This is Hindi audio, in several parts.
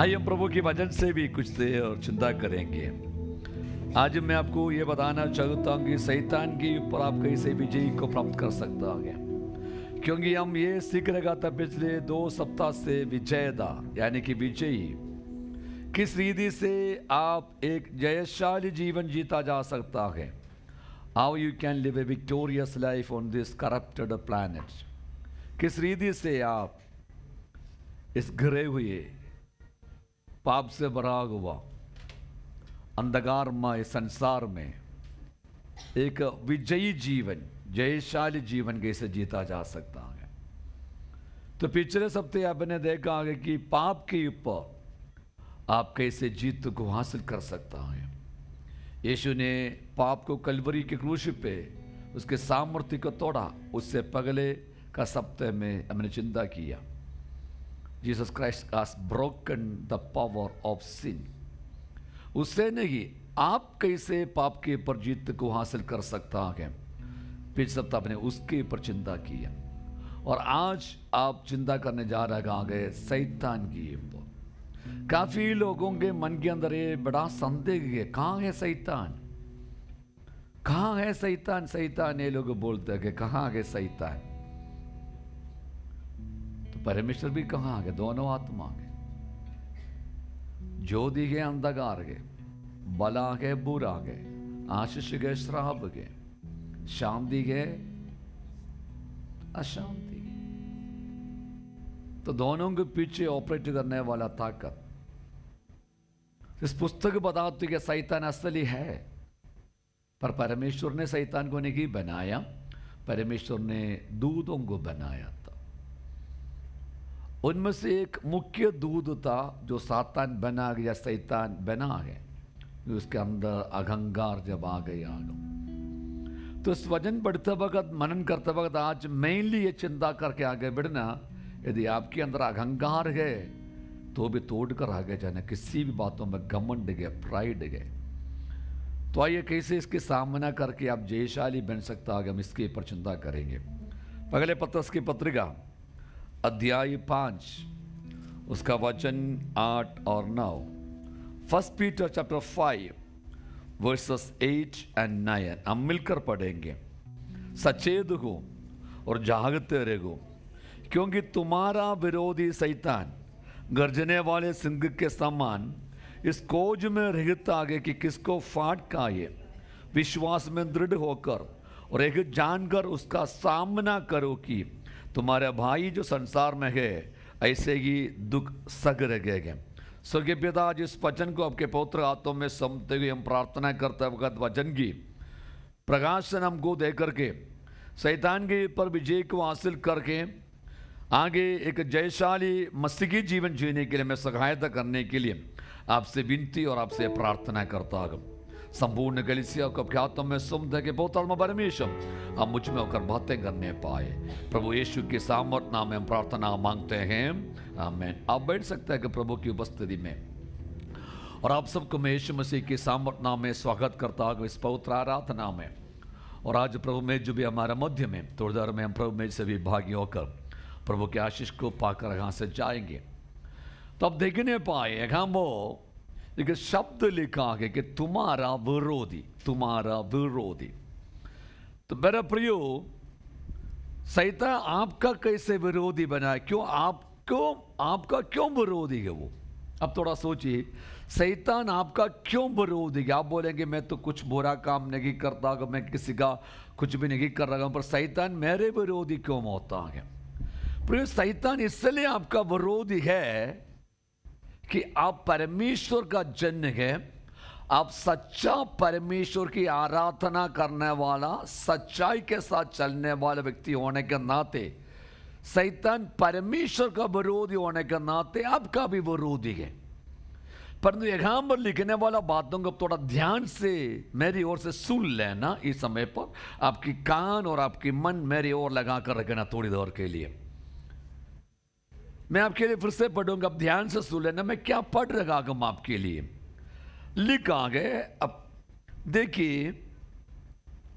आइए हम प्रभु के वचन से भी कुछ देर और चिंता करेंगे। आज मैं आपको ये बताना चाहता हूँ कि शैतान के ऊपर आप कैसे विजय को प्राप्त कर सकता है, क्योंकि हम ये सीख रहे था पिछले 2 सप्ताह से विजयता यानी कि विजयी किस रीति से आप एक जयशाली जीवन जीता जा सकता है। How you can live A victorious life on this corrupted planet. किस रीति से आप इस गिरे हुए पाप से भरा हुआ अंधकारमय संसार में एक विजयी जीवन, जयशाली जीवन कैसे जीता जा सकता है। तो पिछले सप्ताह आपने देखा है कि पाप के ऊपर आप कैसे जीत को हासिल कर सकता है। यीशु ने पाप को कलवरी के क्रूस पे उसके सामर्थ्य को तोड़ा। उससे पहले का सप्ताह में हमने चिंता किया, Jesus Christ has broken the power of sin. उससे नहीं, आप कैसे पाप के ऊपर जीत को हासिल कर सकता है। पिछले सप्ताह आपने उसके ऊपर चिंता किया और आज आप चिंता करने जा रहे हैं शैतान की ऊपर। काफी लोगों के मन के अंदर ये बड़ा संदेह है, कहाँ है शैतान, कहाँ है शैतान। शैतान ये लोग बोलते हैं कि कहाँ है शैतान। तो परमेश्वर भी कहाँ आ गए, दोनों आत्मा के, ज्योति के अंधकार के, भला के बुरा के, आशीष के श्राप के, शांति के अशांति के। तो दोनों के पीछे ऑपरेट करने वाला ताकत इस पुस्तक बताती कि शैतान असली है, पर परमेश्वर ने शैतान को नहीं बनाया, परमेश्वर ने दूतों को बनाया था। उनमें से एक मुख्य दूत था जो सातान बना गया, शैतान बना है, उसके अंदर अहंकार जब आ गया। तो इस वचन पढ़ते वक्त, मनन करते वक्त आज मेनली ये चिंता करके आगे बढ़ना, यदि आपके अंदर अहंकार है तो भी तोड़ कर आगे जाना, किसी भी बातों में घमंड है, प्राइड है। तो आइए कैसे इसके सामना करके आप जयशाली बन सकता है, हम इसके ऊपर चिंता करेंगे। पहले पत्रस की पत्रिका अध्याय 5 उसका वचन 8 और 9। First Peter chapter 5 versus 8 and 9 हम मिलकर पढ़ेंगे। सचेत हो और जागते रहो, क्योंकि तुम्हारा विरोधी शैतान गर्जने वाले सिंह के समान इस खोज में रहता आगे कि किसको फाड़ खाए। विश्वास में दृढ़ होकर और एक जानकर उसका सामना करो कि तुम्हारे भाई जो संसार में है ऐसे ही दुख सग रहेंगे। स्वर्गीय पिता, आज इस वचन को आपके पवित्र हाथों में समझते हुए हम प्रार्थना करते वक्त वचन की प्रकाशन हमको दे करके शैतान के ऊपर विजय को हासिल करके आगे एक जयशाली मसीही जीवन जीने के लिए मैं सहायता करने के लिए आपसे विनती और आपसे प्रार्थना करता हूँ। संपूर्ण कलीसिया को आपके हाथों में सुमते के पवित्र परमेश्वर हम मुझ में होकर बातें करने पाए। प्रभु यीशु के सामर्थ नाम में हम प्रार्थना मांगते हैं, आमीन। आप बैठ सकते हैं कि प्रभु की उपस्थिति में, और आप सबको मैं यीशु मसीह के सामर्थ नाम में स्वागत करता हूँ इस पवित्र आराधना में। और आज प्रभु में जो भी हमारा मध्य में थोड़ी देर में हम प्रभु में से भी भागी होकर प्रभु के आशीष को पाकर यहाँ से जाएंगे। तो अब देखने पाए यहाँ वो एक शब्द लिखा है कि तुम्हारा विरोधी, तुम्हारा विरोधी। तो मेरा प्रियो, शैतान आपका कैसे विरोधी बना है, क्यों आपका क्यों विरोधी है वो। अब थोड़ा सोचिए, शैतान आपका क्यों विरोधी है। आप बोलेंगे मैं तो कुछ बुरा काम नहीं करता, मैं किसी का कुछ भी नहीं कर रहा हूं, पर शैतान मेरे विरोधी क्यों होता है। प्रिय, शैतान इसलिए आपका विरोधी है कि आप परमेश्वर का जन है, आप सच्चा परमेश्वर की आराधना करने वाला, सच्चाई के साथ चलने वाला व्यक्ति होने के नाते शैतान परमेश्वर का विरोधी होने के नाते आपका भी विरोधी है। परंतु यहां पर लिखने वाला बातों को थोड़ा ध्यान से मेरी ओर से सुन लेना। इस समय पर आपकी कान और आपकी मन मेरी ओर लगा कर रखना थोड़ी देर के लिए। मैं आपके लिए फिर से पढ़ूंगा, अब ध्यान से सुन लेना मैं क्या पढ़ रहा हूं आपके लिए। लिखा गया, अब देखिए,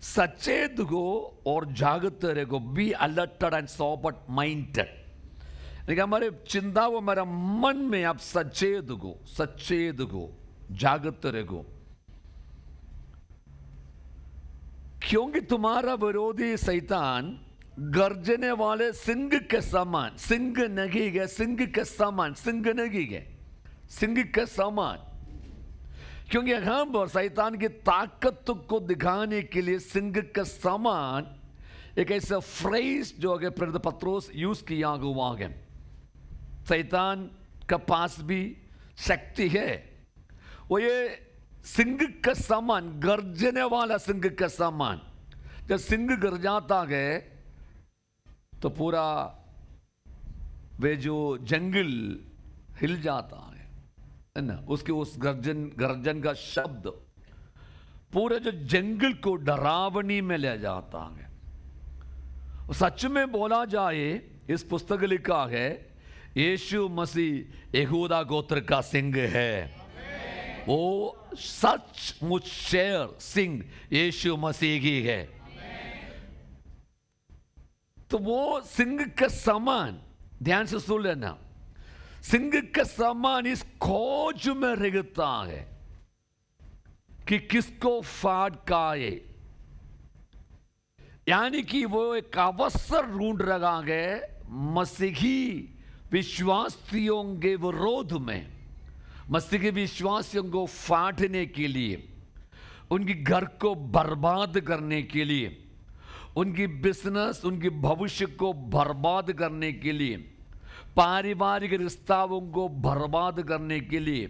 सचेत हो और जागते रहो, be alerted and sober minded. लेकिन हमारे चिंता वो हमारा मन में आप सचेत हो, जागते रहो, क्योंकि तुम्हारा विरोधी शैतान गर्जने वाले सिंह के समान, सिंह नहीं है, सिंह के समान, सिंह नहीं है, सिंह के समान, क्योंकि हम शैतान की ताकत को दिखाने के लिए सिंह के समान एक ऐसा फ्रेज जो अगर प्रेरित पत्रोस यूज किया हुआ है। शैतान का पास भी शक्ति है, वो ये सिंह के समान, गर्जने वाला सिंह के समान। जब सिंह गरजाता है तो पूरा वे जो जंगल हिल जाता है ना, उसके उस गर्जन का शब्द पूरे जो जंगल को डरावनी में ले जाता है। सच में बोला जाए, इस पुस्तक लिखा है यीशु मसीह यहूदा गोत्र का सिंह है। वो सचमुच शेर सिंह यीशु मसीह की है। तो वो सिंह के समान, ध्यान से सुन लेना, सिंह के समान इस खोज में रहता है कि किसको फाड़ खाए, यानी कि वो एक अवसर ढूंढ रहा है मसीही विश्वासियों के विरोध में, मसीही विश्वासियों को फाड़ने के लिए, उनकी घर को बर्बाद करने के लिए, उनकी बिजनेस, उनकी भविष्य को बर्बाद करने के लिए, पारिवारिक रिश्तों को बर्बाद करने के लिए,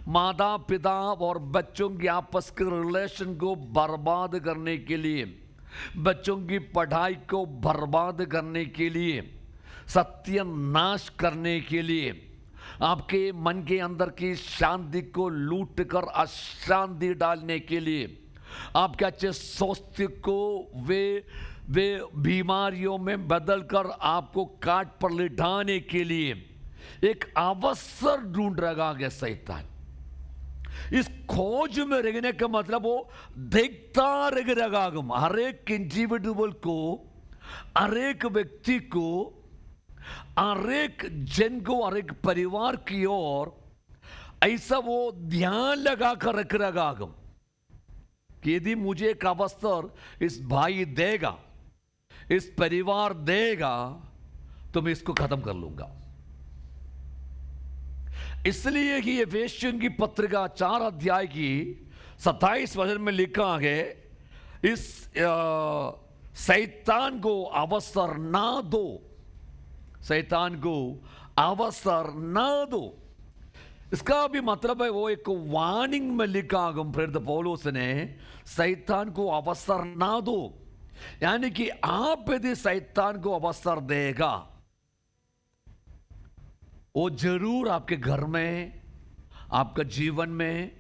माता पिता और बच्चों की आपस के रिलेशन को बर्बाद करने के लिए, बच्चों की पढ़ाई को बर्बाद करने के लिए, सत्यानाश करने के लिए, आपके मन के अंदर की शांति को लूट कर अशांति डालने के लिए, आपके अच्छे स्वास्थ्य को वे बीमारियों में बदलकर आपको काट पर लिटाने के लिए एक अवसर ढूंढ रहा है शैतान। इस खोज में रहने का मतलब वो देखता रह रहा है हर एक इंडिविजुअल को, हर एक व्यक्ति को, हर एक जन को, हर एक परिवार की ओर ऐसा वो ध्यान लगा कर रख रहा है कि यदि मुझे एक अवसर इस भाई देगा, इस परिवार देगा, तो मैं इसको खत्म कर लूंगा। इसलिए कि एफेसियों की पत्रिका 4 अध्याय की 27 वचन में लिखा है, इस शैतान को अवसर ना दो, शैतान को अवसर ना दो। इसका भी मतलब है वो एक वार्निंग में लिखा प्रेरित पौलुस ने, शैतान को अवसर ना दो, यानी कि आप यदि शैतान को अवसर देगा, वो जरूर आपके घर में, आपका जीवन में,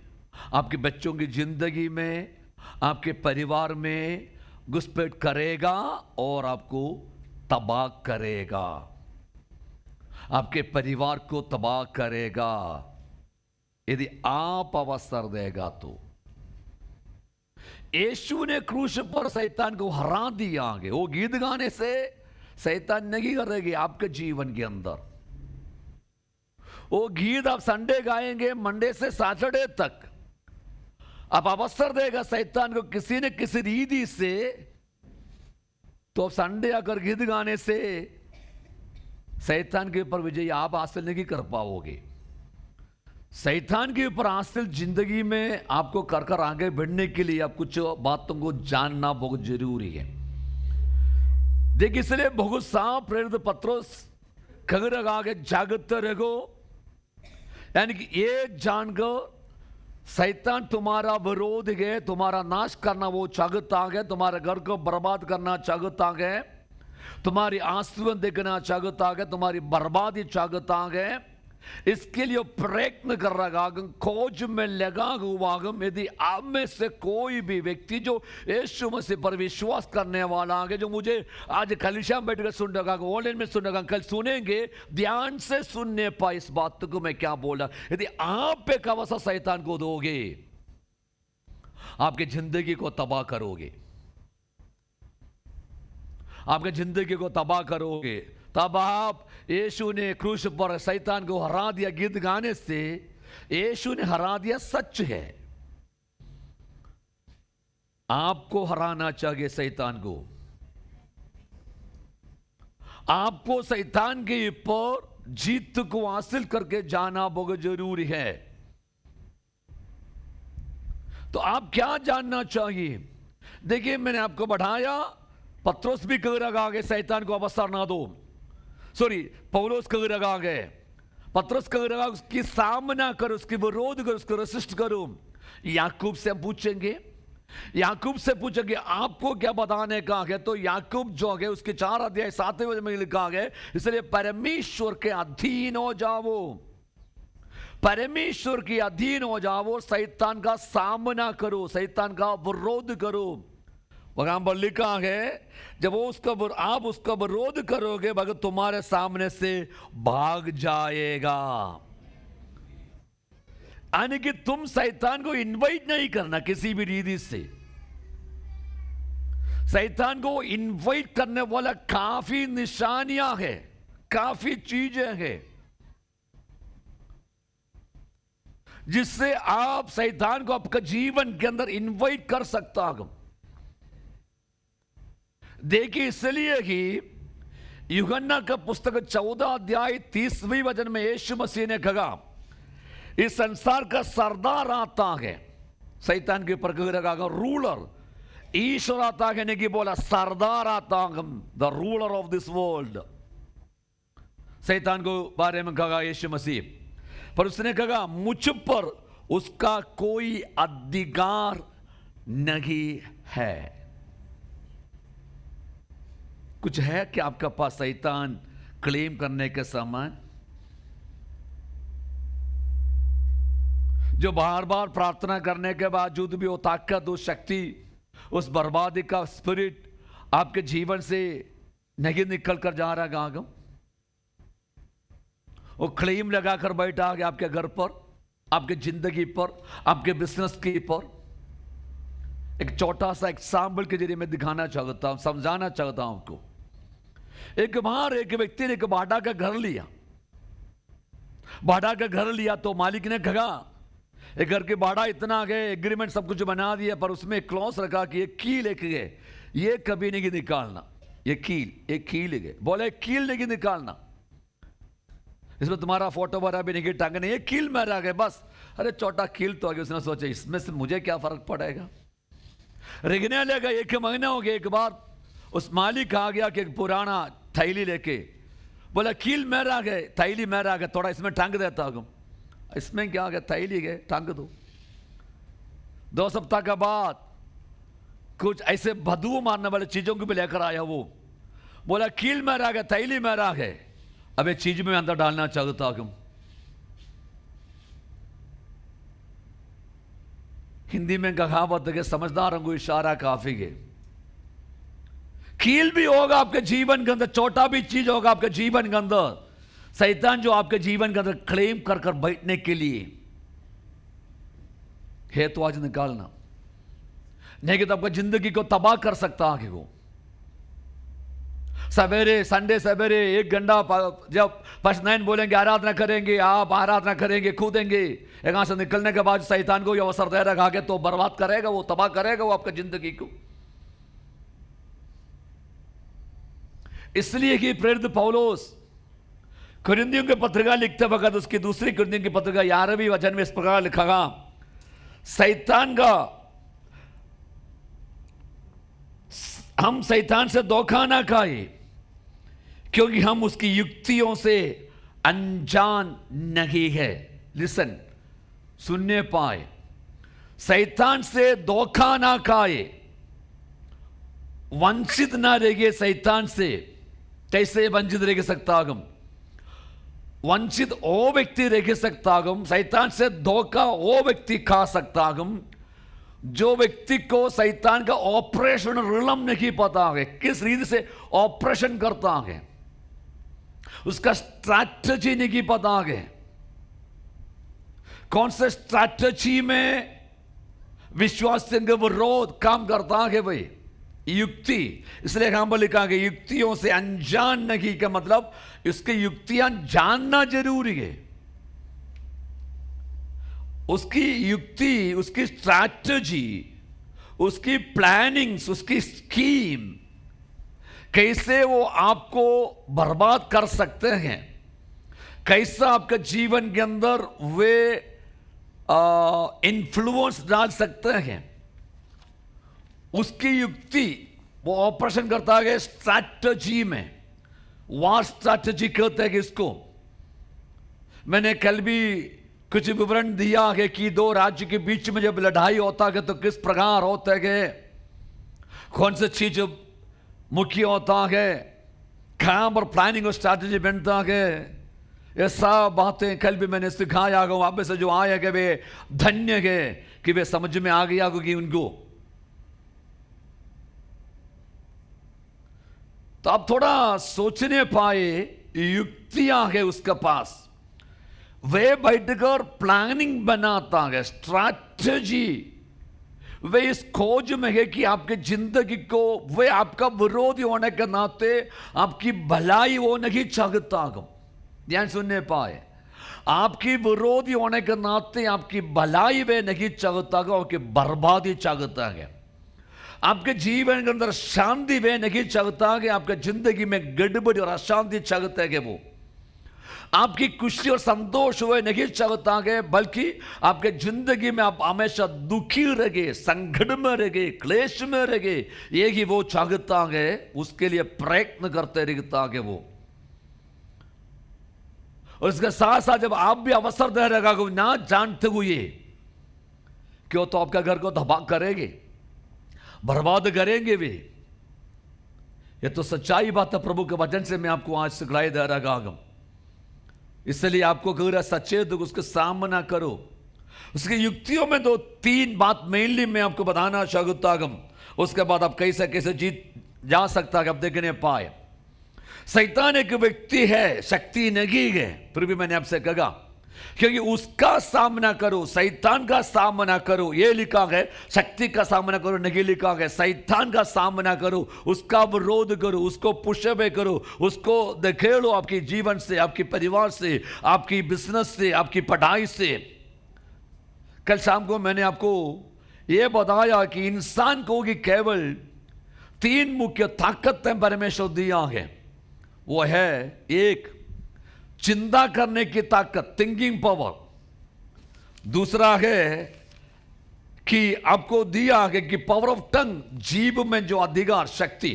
आपके बच्चों की जिंदगी में, आपके परिवार में घुसपैठ करेगा और आपको तबाह करेगा, आपके परिवार को तबाह करेगा यदि आप अवसर देगा। तो यीशु ने क्रूस पर शैतान को हरा दिया है। वो गीत गाने से शैतान नहीं करेगी आपके जीवन के अंदर। वो गीत आप संडे गाएंगे, मंडे से सैटरडे तक आप अवसर देगा शैतान को किसी न किसी रीति से, तो संडे आकर गीत गाने से शैतान के ऊपर विजय आप हासिल नहीं कर पाओगे। शैतान के ऊपर हासिल जिंदगी में आपको कर आगे बढ़ने के लिए आप कुछ बातों को जानना बहुत जरूरी है। देखिए, इसलिए बहुत साफ प्रेरित पत्रोस खबर आगे जागते रहो, यानी कि ये जानकर शैतान तुम्हारा विरोध है, तुम्हारा नाश करना वो चाहता है, तुम्हारे घर को बर्बाद करना चाहता है, तुम्हारी आंसू देखना चाहता है, तुम्हारी बर्बादी चाहता है। इसके लिए प्रयत्न कर रहा है, खोज में लगा हुआ है। यदि आप में से कोई भी व्यक्ति जो यीशु मसीह पर विश्वास करने वाला है, जो मुझे आज कलीसिया में बैठकर सुन रहा है, ऑनलाइन में सुन रहा है, कल सुनेंगे, ध्यान से सुनने पाए इस बात को मैं क्या बोल रहा। यदि आप एक अवसर शैतान को दोगे, आपकी जिंदगी को तबाह करोगे, आपकी जिंदगी को तबाह करोगे। तब आप यीशु ने क्रूस पर शैतान को हरा दिया गीत गाने से यीशु ने हरा दिया, सच है। आपको हराना चाहिए शैतान को। आपको शैतान के ऊपर जीत को हासिल करके जाना बहुत जरूरी है। तो आप क्या जानना चाहिए? देखिए, मैंने आपको बढ़ाया, पत्रोस भी कह रहा गए शैतान को अवसर ना दो, सॉरी पौलोस कह रहा गए, पत्रोस कह रहा उसकी सामना करो, उसकी विरोध करो, उसको रेसिस्ट करो। याकूब से हम पूछेंगे, याकूब से पूछेंगे आपको क्या बताने का है, तो याकूब जो है उसके 4 अध्याय 7वें वचन में लिखा है, इसलिए परमेश्वर के अधीन हो जाओ, परमेश्वर के अधीन हो जाओ, शैतान का सामना करो, शैतान का विरोध करो। वहां पर लिखा है जब वो आप उसका विरोध करोगे मगर तुम्हारे सामने से भाग जाएगा। यानी कि तुम शैतान को इनवाइट नहीं करना किसी भी रीति से। शैतान को इनवाइट करने वाला काफी निशानियां हैं, काफी चीजें हैं जिससे आप शैतान को आपका जीवन के अंदर इनवाइट कर सकता हो। देखिए, इसलिए ही यूहन्ना का पुस्तक 14 अध्याय 30वें वचन में यीशु मसीह ने कहा इस संसार का सरदार आता है, शैतान के ऊपर कह रूलर, ईश्वर आता है, नहीं कि बोला सरदार आता है, the ruler of this world. शैतान को बारे में कहा यीशु मसीह, पर उसने कहा मुझ पर उसका कोई अधिकार नहीं है। कुछ है कि आपका पास शैतान क्लेम करने के समय, जो बार बार प्रार्थना करने के बावजूद भी वो ताकत, उस शक्ति, उस बर्बादी का स्पिरिट आपके जीवन से नहीं निकल कर जा रहा है। वो क्लेम लगाकर बैठा है आपके घर पर, आपके जिंदगी पर, आपके बिजनेस के पर। एक छोटा सा एग्जाम्पल के जरिए मैं दिखाना चाहता हूं, समझाना चाहता हूं आपको। एक बार एक व्यक्ति ने एक भाड़ा का घर लिया, भाड़ा का घर लिया तो मालिक ने कहा एक घर के भाड़ा इतना गए, एग्रीमेंट सब कुछ बना दिया, पर उसमें क्लॉज रखा कि ये कील एक गए, ये कभी नहीं निकालना, ये कील गए, बोले कील नहीं निकालना, इसमें तुम्हारा फोटो वगैरह भी नहीं टांगने, ये कील में रह गए बस। अरे छोटा कील तो आगे, उसने सोचा इसमें से मुझे क्या फर्क पड़ेगा, रेगने लगा। 1 महीना हो गया, एक बार उस मालिक आ गया कि एक पुराना थैली लेके, बोला कील में रह गए, थैली में रह गए, थोड़ा इसमें टांग देता हूं। इसमें क्या गया, थैली गए, टांग दो। 2 सप्ताह के बाद कुछ ऐसे बदबू मारने वाले चीजों को भी लेकर आया वो, बोला कील में रह गए, थैली में रह गए, अब एक चीज में अंदर डालना चाहता हूं। हिंदी में कहावत है कि समझदारों को इशारा काफी है। कील भी होगा आपके जीवन के अंदर, छोटा भी चीज होगा आपके जीवन के अंदर, शैतान जो आपके जीवन के अंदर क्लेम कर कर बैठने के लिए है, तो आज निकालना, नहीं कि तो आपकी जिंदगी को तबाह कर सकता है। वो सवेरे संडे सवेरे 1 घंटा जब फर्स्ट 9 बोलेंगे आराधना करेंगे, आप आराधना करेंगे, कूदेंगे, यहां से निकलने के बाद शैतान को ये अवसर दे रखा के तो बर्बाद करेगा, वो तबाह करेगा वो आपकी जिंदगी को। इसलिए कि प्रेरित पौलुस कुरिन्थियों की पत्रिका लिखते वक्त उसकी दूसरी कुरिन्थियों की पत्रिका 11वें वचन में इस प्रकार लिखा, शैतान का, हम शैतान से धोखा ना खाए क्योंकि हम उसकी युक्तियों से अनजान नहीं है। लिसन, सुनने पाए, शैतान से धोखा ना खाए, वंचित ना रहिए शैतान से। कैसे वंचित रह सकता हम, वंचित वो व्यक्ति रह सकता हम, शैतान से धोखा वो व्यक्ति खा सकता हम जो व्यक्ति को शैतान का ऑपरेशन रिलम नहीं पता है, किस रीति से ऑपरेशन करता है, उसका स्ट्रैटेजी नहीं पता है, कौन से स्ट्रैटेजी में विश्वास के विरोध काम करता है भाई। युक्ति, इसलिए यहां पर लिखा गया युक्तियों से अनजान नहीं, का मतलब इसकी युक्तियां जानना जरूरी है। उसकी युक्ति, उसकी स्ट्रैटेजी, उसकी प्लानिंग्स, उसकी स्कीम, कैसे वो आपको बर्बाद कर सकते हैं, कैसा आपके जीवन के अंदर वे इन्फ्लुएंस डाल सकते हैं, उसकी युक्ति वो ऑपरेशन करता है स्ट्रैटेजी में। वार स्ट्रैटेजी कहते हैं कि इसको मैंने कल भी कुछ विवरण दिया है कि दो राज्य के बीच में जब लड़ाई होता है तो किस प्रकार होता है, कौन सी चीज मुख्य होता है, कहां पर प्लानिंग और स्ट्रैटेजी बनता है, ये सब बातें कल भी मैंने सिखाया गया। आप में से जो आए कि वे धन्य है कि वे समझ में आ गया कि उनको। तो आप थोड़ा सोचने पाए, युक्तियां है उसके पास, वे बैठकर प्लानिंग बनाता है, स्ट्रैटेजी। वे इस खोज में है कि आपके जिंदगी को, वे आपका विरोधी होने के नाते आपकी भलाई वो नहीं चाहता है। ध्यान सुनने पाए, आपकी विरोधी होने के नाते आपकी भलाई वे नहीं चाहता है, आपकी बर्बादी चाहता है। आपके जीवन के अंदर शांति वे नहीं चाहता है, आपके जिंदगी में गड़बड़ी और अशांति चाहता है। वो आपकी खुशी और संतोष हुए नहीं चाहता है, बल्कि आपके जिंदगी में आप हमेशा दुखी रहे, संकट में रहे, क्लेश में रहे, यही वो चाहता है। उसके लिए प्रयत्न करते रहता है वो। उसके साथ साथ जब आप भी अवसर दे रहेगा ना जानते हुए, क्यों तो आपका घर को तबाह करेंगे, बर्बाद करेंगे वे। ये तो सच्चाई बात है, प्रभु के वचन से मैं आपको आज सिखलाई दे रहा हूं। इसलिए आपको कह रहा सचेत उसका सामना करो। उसकी युक्तियों में दो तीन बात मेनली मैं आपको बताना चाहता हूं, उसके बाद आप कैसे कैसे जीत जा सकता है आप देखने पाए। शैतान एक व्यक्ति है, शक्ति नहीं है, फिर भी मैंने आपसे कहा क्योंकि उसका सामना करो, शैतान का सामना करो, ये लिखा है। शक्ति का सामना करो नहीं लिखा है, शैतान का सामना करो, उसका विरोध करो, उसको पुशबे करो, उसको धकेलो आपके जीवन से, आपके परिवार से, आपकी बिजनेस से, आपकी पढ़ाई से। कल शाम को मैंने आपको यह बताया कि इंसान को कि केवल तीन मुख्य ताकतें परमेश्वर दिया है। वो है एक, चिंता करने की ताकत, थिंकिंग पावर। दूसरा है कि आपको दिया है कि पावर ऑफ टंग, जीभ में जो अधिकार शक्ति।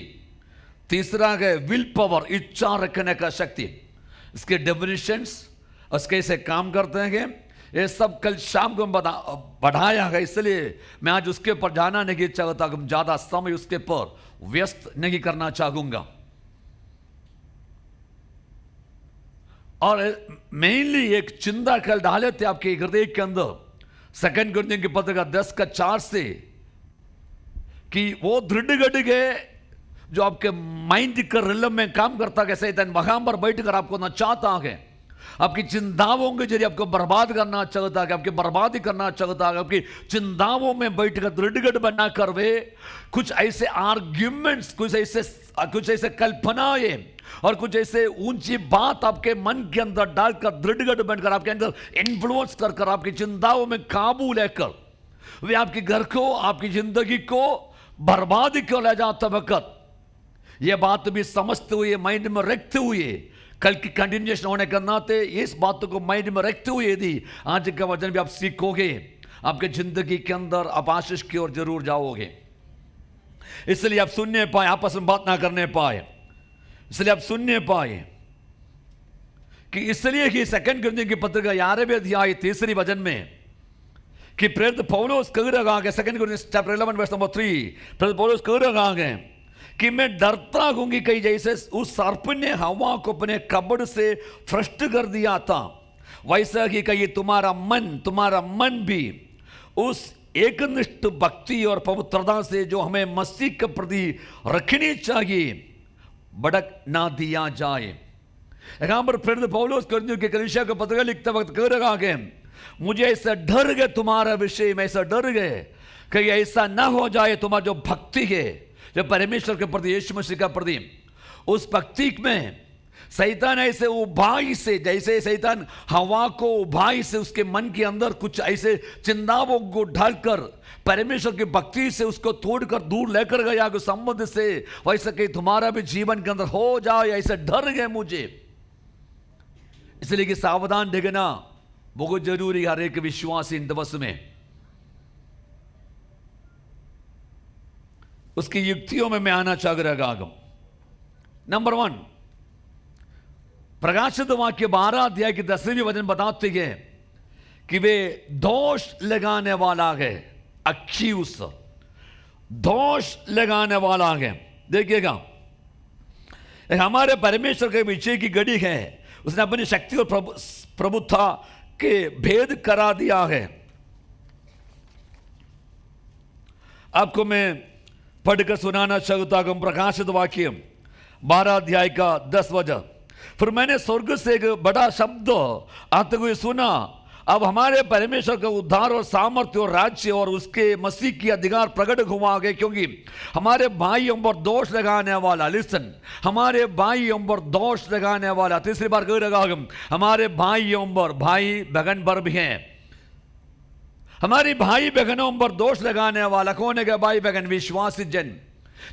तीसरा है विल पावर, इच्छा रखने का शक्ति। इसके डेफिनेशंस और कैसे काम करते हैं ये सब कल शाम को बढ़ाया है, इसलिए मैं आज उसके पर जाना नहीं चाहता, ज्यादा समय उसके पर व्यस्त नहीं करना चाहूंगा। और मेनली एक चिंता कल डाले थे आपके हृदय के अंदर, 2 कुरिन्थियों की पत्री 10:4 से, कि वो दृढ़ गढ़ गए जो आपके माइंड के रिलम में काम करता है। शैतान वहां पर बैठकर आपको नचाता है, आपकी चिंताओं के जरिए आपको बर्बाद करना चाहता है, आपकी बर्बादी करना चाहता है। आपकी चिंताओं में बैठकर दृढ़ बनाकर वे कुछ ऐसे आर्ग्यूमेंट्स, कुछ ऐसे कल्पनाएं और कुछ ऐसे ऊंची बात आपके मन के अंदर डालकर दृढ़ बनकर आपके अंदर इन्फ्लुएंस कर आपकी चिंताओं में काबू लेकर वे आपके घर को, आपकी जिंदगी को बर्बादी क्यों ले जाते वक्त, यह बात भी समझते हुए, माइंड में रखते हुए, कल की कंटिन्यूएशन होने के नाते इस बात को माइंड में रखते हुए यदि आज का वचन भी आप सीखोगे, आपके जिंदगी के अंदर आप आशीष की ओर जरूर जाओगे। इसलिए आप सुनने पाए, आपस में बात ना करने पाए, इसलिए आप सुनने पाए कि इसलिए ही 2 कुरिन्थियों की पत्री 11वें अध्याय 3 वचन में कि प्रेरित पौलुस कह रहा है, 2 कुरिन्थियों चैप्टर 11 वर्स नंबर 3, प्रेरित पौलुस कह रहा है कि मैं डरता हूं कि कहीं जैसे उस सर्प ने हवा को अपने कब्र से भ्रष्ट कर दिया था, वैसा ही कहीं तुम्हारा मन भी उस एकनिष्ठ भक्ति और पवित्रता से जो हमें मसीह के प्रति रखनी चाहिए भड़क ना दिया जाए। यहां पर प्रेरित पौलुस कुरिन्थियों के कलीसिया को पत्र लिखते वक्त कह रहा है, मुझे ऐसा डर गए तुम्हारा विषय में, ऐसा डर गए कि ऐसा ना हो जाए तुम्हारा जो भक्ति है, जब परमेश्वर के प्रति, यीशु मसीह का प्रति, उस भक्ति में शैतान ऐसे उभाई से, जैसे शैतान हवा को उभाई से उसके मन के अंदर कुछ ऐसे चिंताओं को ढालकर परमेश्वर की भक्ति से उसको तोड़कर दूर लेकर गया कि संबंध से, वैसे कि तुम्हारा भी जीवन के अंदर हो जाए, ऐसे डर गए मुझे। इसलिए कि सावधान रहना बहुत जरूरी, हर एक विश्वासी इन दिवस में उसकी युक्तियों में मैं आना चाह रहा हूं। नंबर 1, प्रकाशित वाक्य 12 अध्याय की 10वीं वचन बताते हैं कि वे दोष लगाने वाला है, अक्यूज, दोष लगाने वाला है। देखिएगा, हमारे परमेश्वर के विषय की घड़ी है, उसने अपनी शक्ति और प्रभुता के भेद करा दिया है। आपको मैं पढ़कर सुनाना चाहता हूं प्रकाशित वाक्य 12 अध्याय का 10 वचन। फिर मैंने स्वर्ग से एक बड़ा शब्द आते हुए सुना, अब हमारे परमेश्वर का उद्धार और सामर्थ्य और राज्य और उसके मसीह की अधिकार प्रकट हुआ गए, क्योंकि हमारे भाइयों पर दोष लगाने वाला, लिसन, हमारे भाइयों पर दोष लगाने वाला, तीसरी बार कह रहा हूं, हमारे भाइयों पर, भाई बहन पर भी हैं, हमारी भाई बहनों पर दोष लगाने वाला कौन है? भाई बहन, विश्वासी जन,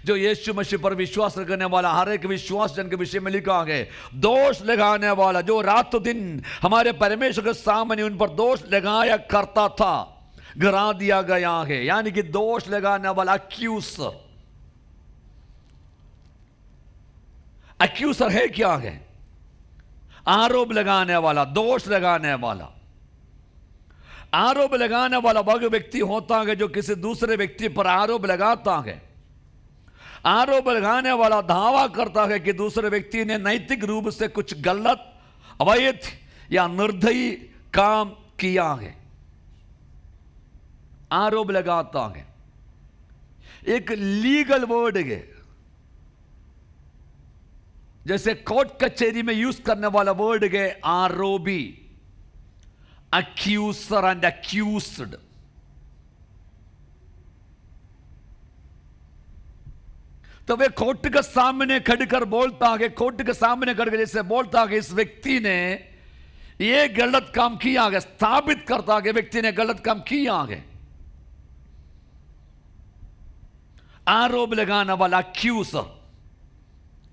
जो यीशु मसीह पर विश्वास करने वाला हर एक विश्वास जन के विषय में लिखा है। दोष लगाने वाला जो रात दिन हमारे परमेश्वर के सामने उन पर दोष लगाया करता था, गिरा दिया गया है। यानी कि दोष लगाने वाला अक्यूसर। अक्यूसर है क्या है? आरोप लगाने वाला, दोष लगाने वाला। आरोप लगाने वाला वह व्यक्ति होता है जो किसी दूसरे व्यक्ति पर आरोप लगाता है। आरोप लगाने वाला दावा करता है कि दूसरे व्यक्ति ने नैतिक रूप से कुछ गलत, अवैध या निर्दयी काम किया है। आरोप लगाता है, एक लीगल वर्ड है, जैसे कोर्ट कचहरी में यूज करने वाला वर्ड है आरोपी, accuser and accused। तो वे कोर्ट के सामने खड़कर बोलता है, कोर्ट के सामने खड़कर जैसे बोलता है इस व्यक्ति ने ये गलत काम किया है, स्थापित करता है व्यक्ति ने गलत काम किया है। आरोप लगाने वाला अक्यूजर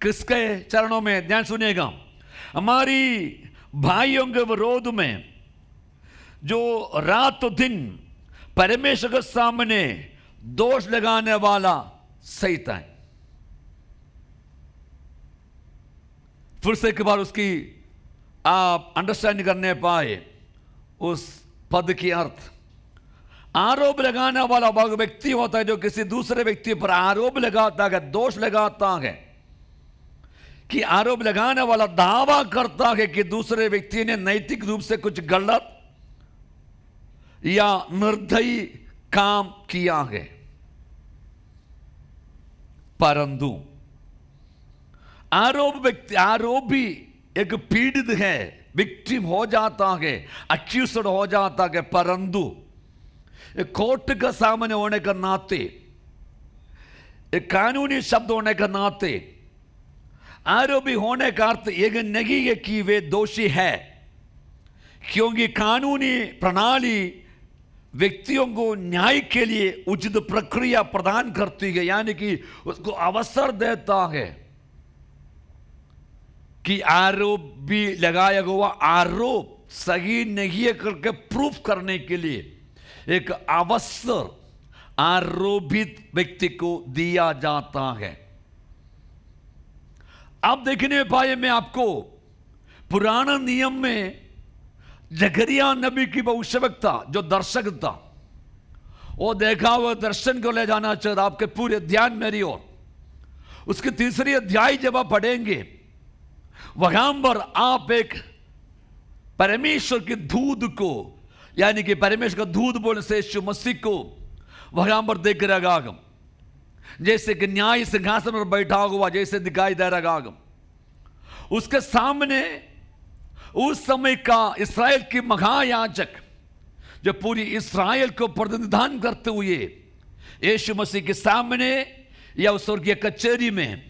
किसके चरणों में? ध्यान सुनिएगा, हमारी भाइयों के विरोध में जो रात दिन परमेश्वर के सामने दोष लगाने वाला शैतान। फिर से एक बार उसकी आप अंडरस्टैंड करने पाए उस पद की अर्थ। आरोप लगाने वाला वह व्यक्ति होता है जो किसी दूसरे व्यक्ति पर आरोप लगाता है, दोष लगाता है। कि आरोप लगाने वाला दावा करता है कि दूसरे व्यक्ति ने नैतिक रूप से कुछ गलत या निर्दयी काम किया है। परंतु आरोपी एक पीड़ित है, विक्टिम हो जाता है, अक्यूज्ड हो जाता है। परंतु कोर्ट के सामने होने के नाते, एक कानूनी शब्द होने के नाते, आरोपी होने का अर्थ यह नहीं है कि वे दोषी है, क्योंकि कानूनी प्रणाली व्यक्तियों को न्याय के लिए उचित प्रक्रिया प्रदान करती है। यानी कि उसको अवसर देता है कि आरोप भी लगाया हुआ आरोप सही नहीं है करके प्रूफ करने के लिए एक अवसर आरोपित व्यक्ति को दिया जाता है। आप देखने पाए मैं आपको पुराना नियम में जकरिया नबी की भविष्यवक्ता जो दर्शक था, वो देखा हुआ दर्शन को ले जाना चाहता। आपके पूरे ध्यान मेरी ओर, उसके तीसरी अध्याय जब आप पढ़ेंगे वहां पर आप एक परमेश्वर के दूध को, यानी कि परमेश्वर का दूध बोलने से यीशु मसीह को वहां पर देख रहा, जैसे कि न्याय सिंहासन पर बैठा हुआ जैसे दिखाई दे रहा। उसके सामने उस समय का इस्राएल की महायाजक जो पूरी इस्राएल को प्रतिनिधान करते हुए यीशु मसीह के सामने या उस स्वर्गीय कचहरी में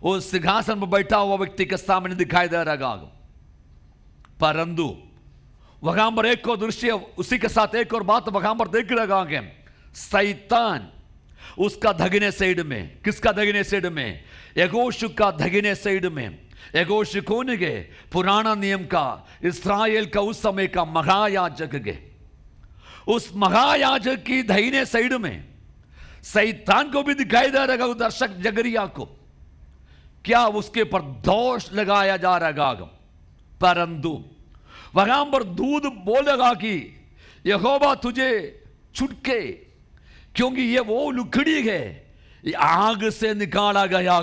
उस सिंहासन पर बैठा हुआ व्यक्ति के सामने दिखाई दे रहा होगा। परंतु वहां पर एक और दृश्य, उसी के साथ एक और बात वहां पर देख रहा है, शैतान उसका दाहिने साइड में, किसका दाहिने साइड में? यहोशू का दाहिने साइड में। यहोशू कौन है? पुराना नियम का, इस्राएल का उस समय का महायाजक है। उस महायाजक की दाहिने साइड में शैतान को भी दिखाई दे रहा है, दर्शक जगरिया को। क्या उसके पर दोष लगाया जा रहा है? परंतु वहां पर दूध बोलेगा कि यहोवा तुझे छुटके, क्योंकि ये वो लुकड़ी है, ये आग से निकाला गया।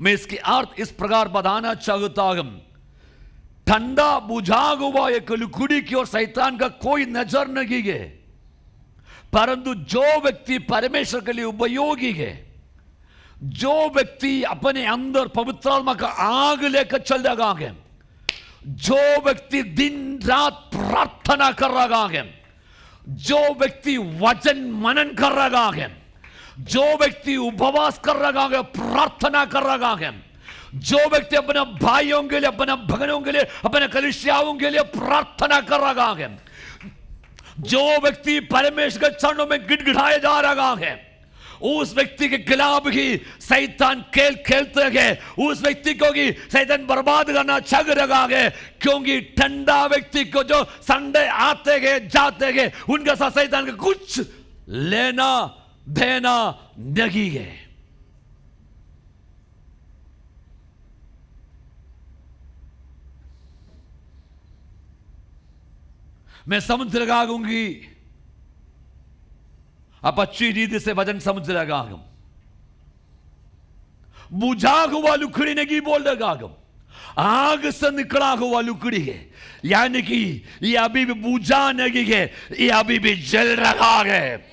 मैं इसकी अर्थ इस प्रकार बताना चाहता हूं, ठंडा बुझा हुआ एक लुकड़ी की ओर शैतान का कोई नजर नहीं है। परंतु जो व्यक्ति परमेश्वर के लिए उपयोगी है, जो व्यक्ति अपने अंदर पवित्र आत्मा का आग लेकर चल रहा है, जो व्यक्ति दिन रात प्रार्थना कर रहा है, जो व्यक्ति वचन मनन कर रहा है, जो व्यक्ति उपवास कर रहा है, प्रार्थना कर रहा है, जो व्यक्ति अपने भाइयों के लिए, अपने बहनों के लिए, अपने कलीसियाओं के लिए प्रार्थना कर रहा है, जो व्यक्ति परमेश्वर के चरणों में गिड़गिड़ाए जा रहा है, उस व्यक्ति के खिलाफ ही शैतान खेल खेलते हैं। उस व्यक्ति को ही शैतान बर्बाद करना चाह रहा है, क्योंकि ठंडा व्यक्ति को जो संडे आते हैं जाते हैं, उनके साथ शैतान का कुछ लेना देना नहीं है। मैं समझ लगाऊंगी, आप अच्छी रीति से वचन समझ लगा, बुझा हुआ लुकड़ी नहीं बोल लगा, आग से निकला हुआ लुकड़ी है, यानी कि ये अभी भी बुझा नहीं है, ये अभी भी जल रहा है।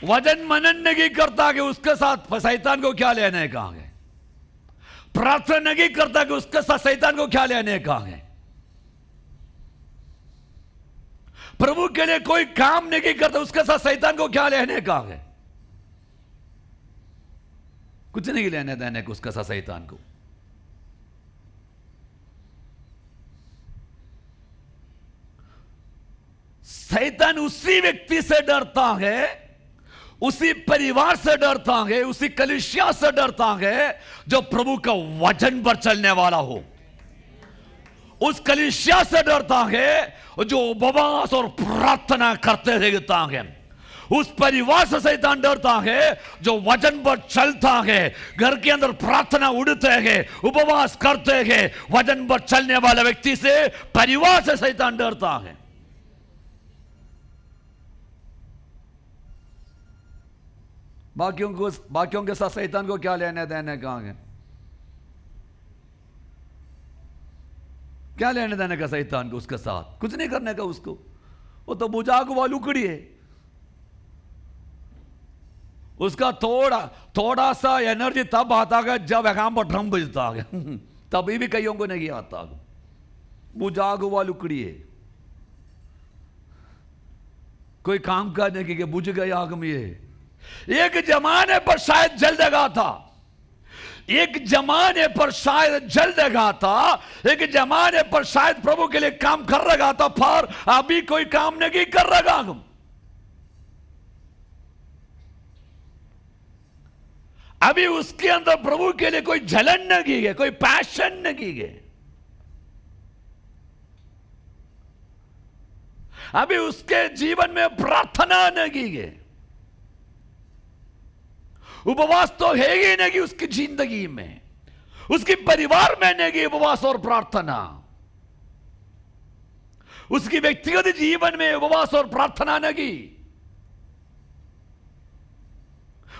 वजन मनन नहीं करता कि उसके साथ शैतान को क्या लेने का है, प्रार्थना नहीं करता कि उसके साथ शैतान को क्या लेने का है, प्रभु के लिए कोई काम नहीं करता, उसके साथ शैतान को क्या लेने का है? कुछ नहीं लेने देने को उसके साथ शैतान को। शैतान उसी व्यक्ति से डरता है, उसी परिवार से डरता है, उसी कलीसिया से डरता है जो प्रभु का वचन पर चलने वाला हो। उस कलीसिया से डरता है जो उपवास और प्रार्थना करते रहता है। उस परिवार से शैतान डरता है जो वचन पर चलता है, घर के अंदर प्रार्थना उड़ते हैं, उपवास करते हैं। वचन पर चलने वाले व्यक्ति से, परिवार से शैतान डरता है। बाकियों के साथ शैतान को क्या लेने देने का है? क्या लेने देने का शैतान को उसके साथ? कुछ नहीं करने का उसको। वो तो बुझा हुआ लुकड़ी है, उसका थोड़ा सा एनर्जी तब आता है जब यहाँ पर ड्रम बजता है तभी भी कईयों को नहीं आता। बुझा हुआ लुकड़ी है, कोई काम करने की बुझ गया आग में। एक जमाने पर शायद जल लगा था, एक जमाने पर शायद जल लगा था, एक जमाने पर शायद प्रभु के लिए काम कर रहा था, पर अभी कोई काम नहीं कर रहा। अभी उसके अंदर प्रभु के लिए कोई जलन नहीं है, कोई पैशन नहीं है। अभी उसके जीवन में प्रार्थना नहीं है, उपवास तो है ही नहीं उसकी जिंदगी में, उसके परिवार में नहीं उपवास और प्रार्थना, उसकी व्यक्तिगत जीवन में उपवास और प्रार्थना नहीं।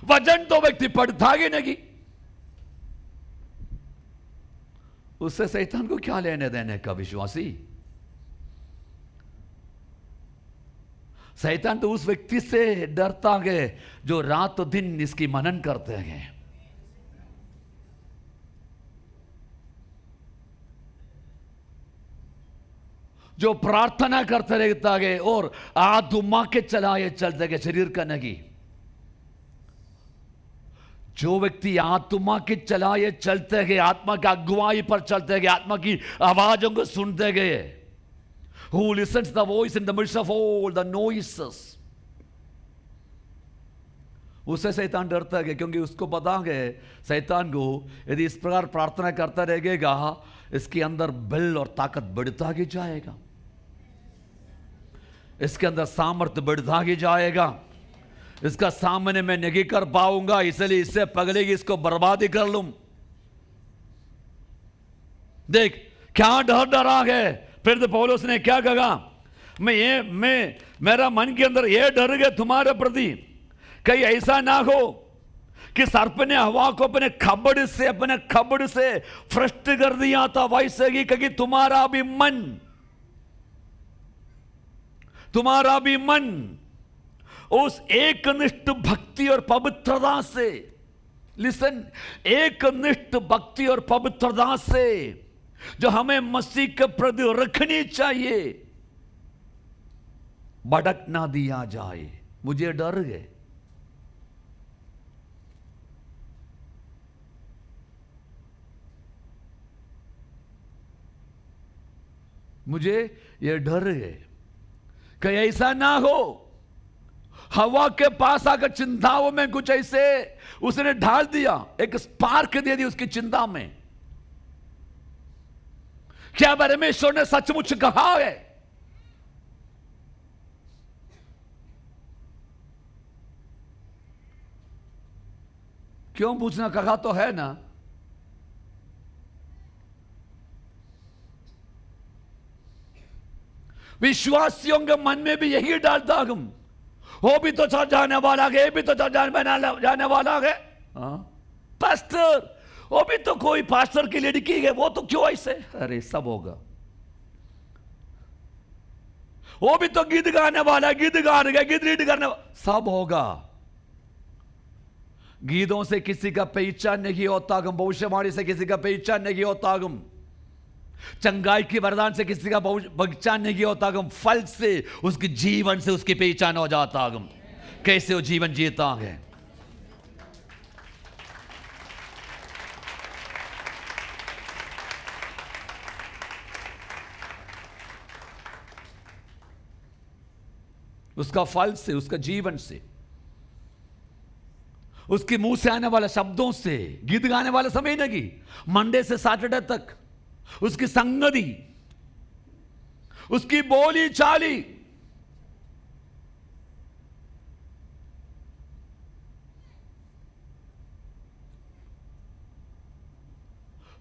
वचन तो व्यक्ति पढ़ता ही नहीं, उससे शैतान को क्या लेने देने का? विश्वासी शैतान तो उस व्यक्ति से डरता है जो रात दिन इसकी मनन करते हैं। जो प्रार्थना करते रहता है और आत्मा के चलाए चलते गए, शरीर का नहीं। जो व्यक्ति आत्मा के चलाए चलते गए, आत्मा की अगुवाई पर चलते गए, आत्मा की आवाजों को सुनते गए, who listens the voice in the midst of all the noises, उससे शैतान डरता है, क्योंकि उसको पता है शैतान को यदि इस प्रकार प्रार्थना करता रहेगा, इसके अंदर बल और ताकत बढ़ता ही जाएगा, इसके अंदर सामर्थ्य बढ़ता ही जाएगा, इसका सामने मैं नहीं कर पाऊंगा, इसलिए इससे पगले की इसको बर्बादी कर लूं। देख क्या डर डरा है। फिर तो पौलुस ने क्या कहा, मैं मेरा मन के अंदर ये डर गया तुम्हारे प्रति, कहीं ऐसा ना हो कि सर्प ने हवा को अपने खबड़ से भ्रष्ट कर दिया था, वैसे ही कहीं तुम्हारा भी मन उस एकनिष्ठ भक्ति और पवित्रता से, लिसन, एकनिष्ठ भक्ति और पवित्रता से जो हमें मसीह के प्रति रखनी चाहिए, भटक ना दिया जाए। मुझे डर है, मुझे यह डर है कहीं ऐसा ना हो हवा के पास आकर चिंताओं में कुछ ऐसे उसने ढाल दिया, एक स्पार्क दे दी उसकी चिंता में। क्या परमेश्वर ने सचमुच कहा है? क्यों पूछना, कहा तो है ना। विश्वासियों के मन में भी यही डालता हम, वो भी तो चल जाने वाला है, ये भी तो चल जाने वाला है। पास्टर, वो भी तो कोई पास्टर की लड़की है, वो तो क्यों ऐसे? अरे सब होगा। वो भी तो गीत गाने वाला है, गीत रीड करने वाला, सब होगा। गीतों से किसी का पहचान नहीं होता गम, भविष्यवाणी से किसी का पहचान नहीं होता गम, चंगाई की वरदान से किसी का पहचान नहीं होता गम, फल से उसके जीवन से उसकी पहचान हो जाता गम, कैसे वो जीवन जीता है। उसका फल से, उसका जीवन से, उसके मुंह से आने वाले शब्दों से, गीत गाने वाले समय नहीं, मंडे से सैटरडे तक उसकी संगति, उसकी बोली चाली,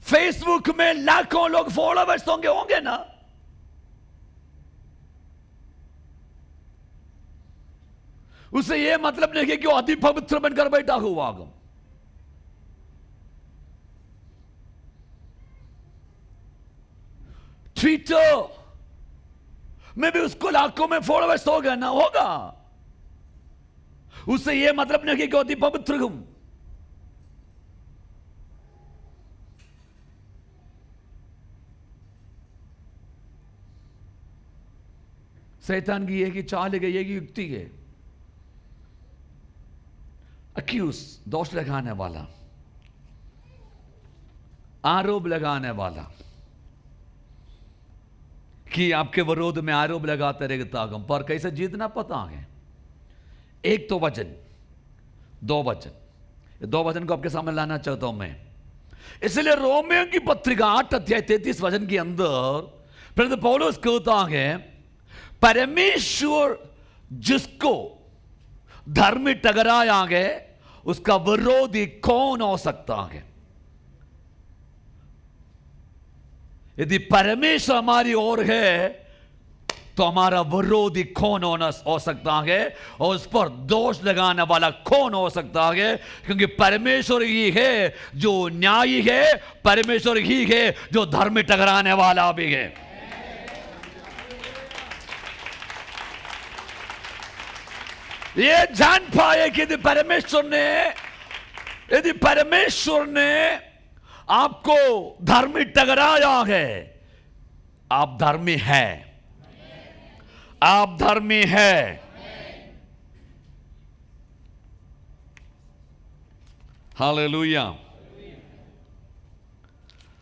फेसबुक में लाखों लोग फॉलोवर्स होंगे ना, उसे यह मतलब नहीं कि वो अति पवित्र बनकर बैठा हुआ। ट्विटर में भी उसको लाखों में फॉलोवर्स होगा ना, होगा, उससे यह मतलब नहीं कि अति पवित्र हूं। शैतान की यह चाल है, यह युक्ति है, अक्यूज, दोष लगाने वाला, आरोप लगाने वाला, कि आपके विरोध में आरोप लगाते रहता हम, पर कैसे जीतना पता है। एक तो वचन, दो वचन को आपके सामने लाना चाहता हूं मैं। इसलिए रोमियों की पत्रिका 8 अध्याय 33 वचन के अंदर फिर पौलुस कहता है, परमेश्वर जिसको धर्मी ठहराया है उसका विरोधी कौन हो सकता है? यदि परमेश्वर हमारी ओर है तो हमारा विरोधी कौन हो सकता है, और उस पर दोष लगाने वाला कौन हो सकता है? क्योंकि परमेश्वर ही है जो न्यायी है, परमेश्वर ही है जो धर्मी ठहराने वाला भी है। ये जान पाए कि यदि परमेश्वर ने आपको धर्मी ठहराया है, आप धर्मी हैं, आप धर्मी है। Hallelujah,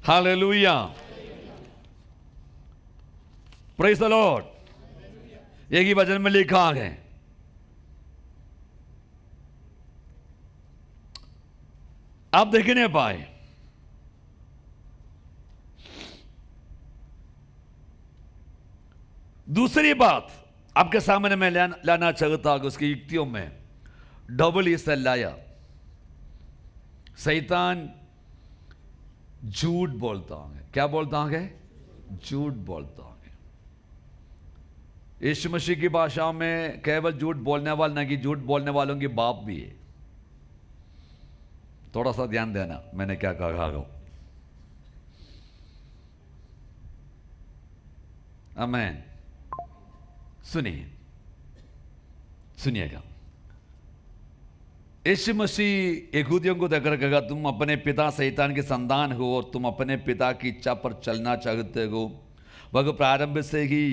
hallelujah, praise the Lord. एक ही वचन में लिखा है, आप देख नहीं पाए। दूसरी बात आपके सामने मैं लाना चाहता हूं, उसकी युक्तियों में डबल इज लाया। शैतान झूठ बोलता है। क्या बोलता है? झूठ बोलता है। यीशु मसीह की भाषा में केवल झूठ बोलने वाला नहीं, झूठ बोलने वालों की बाप भी है। थोड़ा सा ध्यान देना मैंने क्या कहा हूं। आमीन। सुनिए, सुनिएगा। यीशु मसीह यहूदियों को देखकर कहा, तुम अपने पिता शैतान के संतान हो और तुम अपने पिता की इच्छा पर चलना चाहते हो। वह प्रारंभ से ही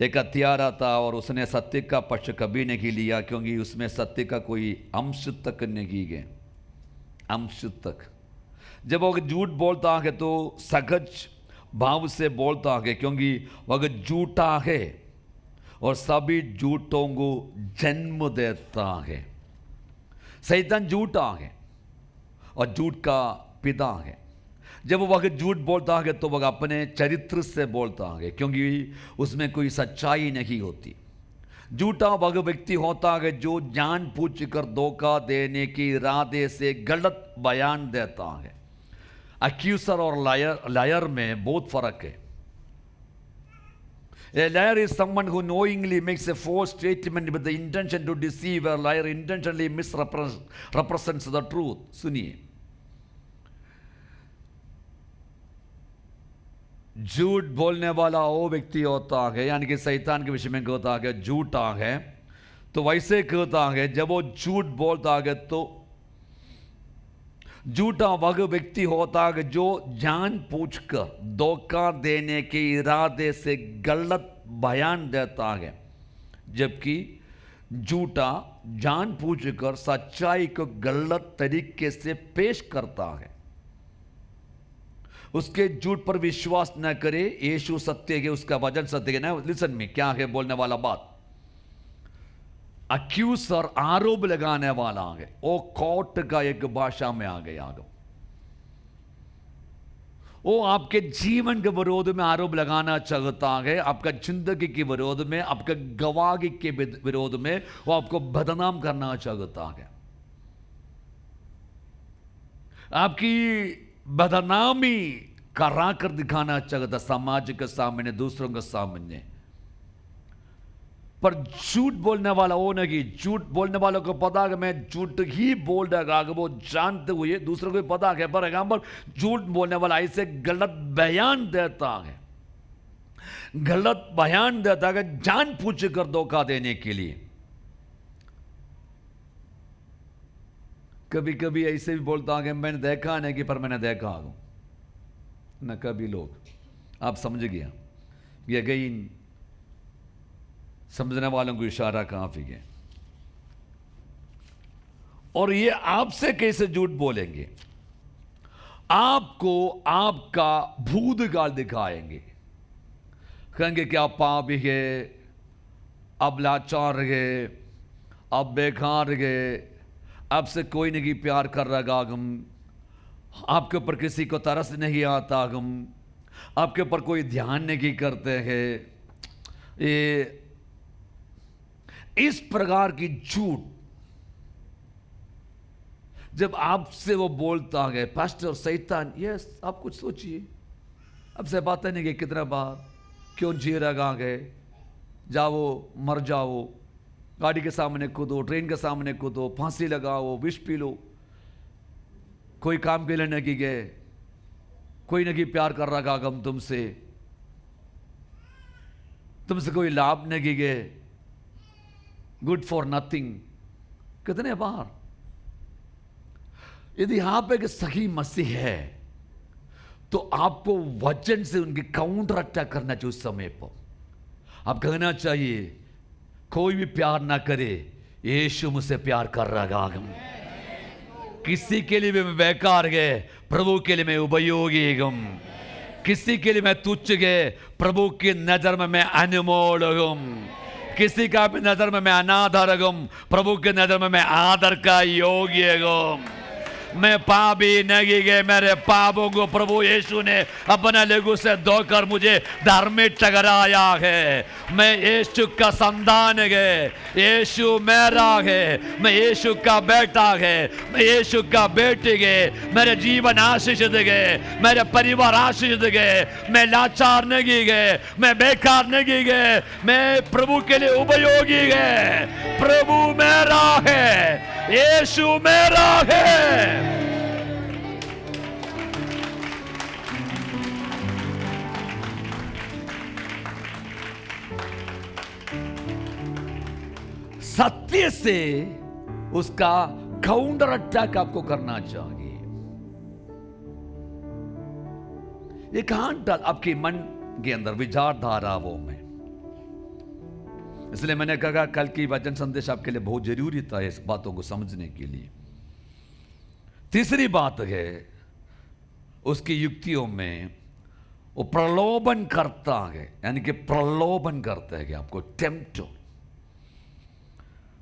एक हत्यारा था और उसने सत्य का पक्ष कभी नहीं लिया, क्योंकि उसमें सत्य का कोई अंश तक नहीं है। अंश तक। जब वह झूठ बोलता है तो सहज भाव से बोलता है, क्योंकि वह झूठा है और सभी झूठों को जन्म देता है। शैतान झूठा है और झूठ का पिता है। जब वह झूठ बोलता है तो वह अपने चरित्र से बोलता है, क्योंकि उसमें कोई सच्चाई नहीं होती। झूठा वह व्यक्ति होता है जो जानबूझकर धोखा देने के इरादे से गलत बयान देता है। अक्यूजर और लायर में बहुत फर्क है। A liar is someone who knowingly makes a false statement with the intention to deceive. A liar intentionally misrepresents the truth. सुनिए, झूठ बोलने वाला वो व्यक्ति होता है, यानी कि शैतान के विषय में कहता है झूठा है, तो वैसे कहता है जब वो झूठ बोलता है तो झूठा वह व्यक्ति होता है जो जानबूझकर धोखा देने के इरादे से गलत बयान देता है, जबकि झूठा जानबूझकर सच्चाई को गलत तरीके से पेश करता है। उसके झूठ पर विश्वास न करे। यीशु सत्य है, उसका वचन सत्य है ना। लिसन में क्या है बोलने वाला बात। अक्यूजर आरोप लगाने वाला है, वो कोर्ट का एक भाषा में आ गया। वो आपके जीवन के विरोध में आरोप लगाना चाहता है, आपका जिंदगी के विरोध में, आपके गवाही के विरोध में वो आपको बदनाम करना चाहता है। आपकी बदनामी करा कर दिखाना चाहता समाज के सामने, दूसरों के सामने। पर झूठ बोलने वाला वो नहीं। झूठ बोलने वालों को पता है मैं झूठ ही बोल रहा है, वो जानते हुए दूसरों को पता है। पर एग्जाम्पल, झूठ बोलने वाला ऐसे गलत बयान देता है, गलत बयान देता है जानबूझ कर धोखा देने के लिए। कभी कभी ऐसे भी बोलता है मैंने देखा नहीं कि, पर मैंने देखा हूं न। कभी लोग, आप समझ गया, ये गई समझने वालों को इशारा काफी है। और ये आपसे कैसे झूठ बोलेंगे? आपको आपका भूतकाल दिखाएंगे। कहेंगे कि आप पापी है, अब लाचार है, अब बेकार है, आपसे कोई नहीं प्यार कर रहा हम, आपके ऊपर किसी को तरस नहीं आता हम, आपके ऊपर कोई ध्यान नहीं करते हैं। ये इस प्रकार की झूठ जब आपसे वो बोलता है, पास्टर शैतान, यस आप कुछ सोचिए, आपसे बातें नहीं कि कितना बार, क्यों जी रहा है, जाओ मर जाओ, गाड़ी के सामने कूदो, ट्रेन के सामने कूदो, फांसी लगाओ, विष पी लो, कोई काम के लिए नहीं गए, कोई नहीं प्यार कर रहा हम तुमसे, तुमसे कोई लाभ नहीं गए, गुड फॉर नथिंग। कितने बार। यदि आप एक सही मसीह है तो आपको वचन से उनकी काउंटर अटैक करना चाहिए। उस समय पर आप कहना चाहिए कोई भी प्यार ना करे, यीशु मुझसे प्यार कर रहा है। किसी के लिए भी मैं बेकार गए, प्रभु के लिए मैं उपयोगी हूं। किसी के लिए मैं तुच्छ गए, प्रभु की नजर में मैं अनमोल हूं। किसी का भी नजर में मैं अनादर हूं, प्रभु की नजर में मैं आदर का योग्य हूं। मैं पापी नहीं गए, मेरे पापों को प्रभु यीशु ने अपने लहू से धोकर मुझे धार्मिक ठहराया है। मैं यीशु का संतान है, यीशु मेरा है, मैं यीशु का बेटा है, मैं यीशु का बेटी है। मेरे जीवन आशीषित है, मेरे परिवार आशीषित है। मैं लाचार नहीं गए, मैं बेकार नहीं गए, मैं प्रभु के लिए उपयोगी है। प्रभु मेरा है, यीशु मेरा है। सत्य से उसका काउंटर अटैक आपको करना चाहिए। ये कहां डाल आपके मन के अंदर विचारधाराओं में। इसलिए मैंने कहा कल की वचन संदेश आपके लिए बहुत जरूरी था इस बातों को समझने के लिए। तीसरी बात है, उसकी युक्तियों में वो प्रलोभन करता है, यानी कि प्रलोभन करता है कि आपको टेम्प्ट।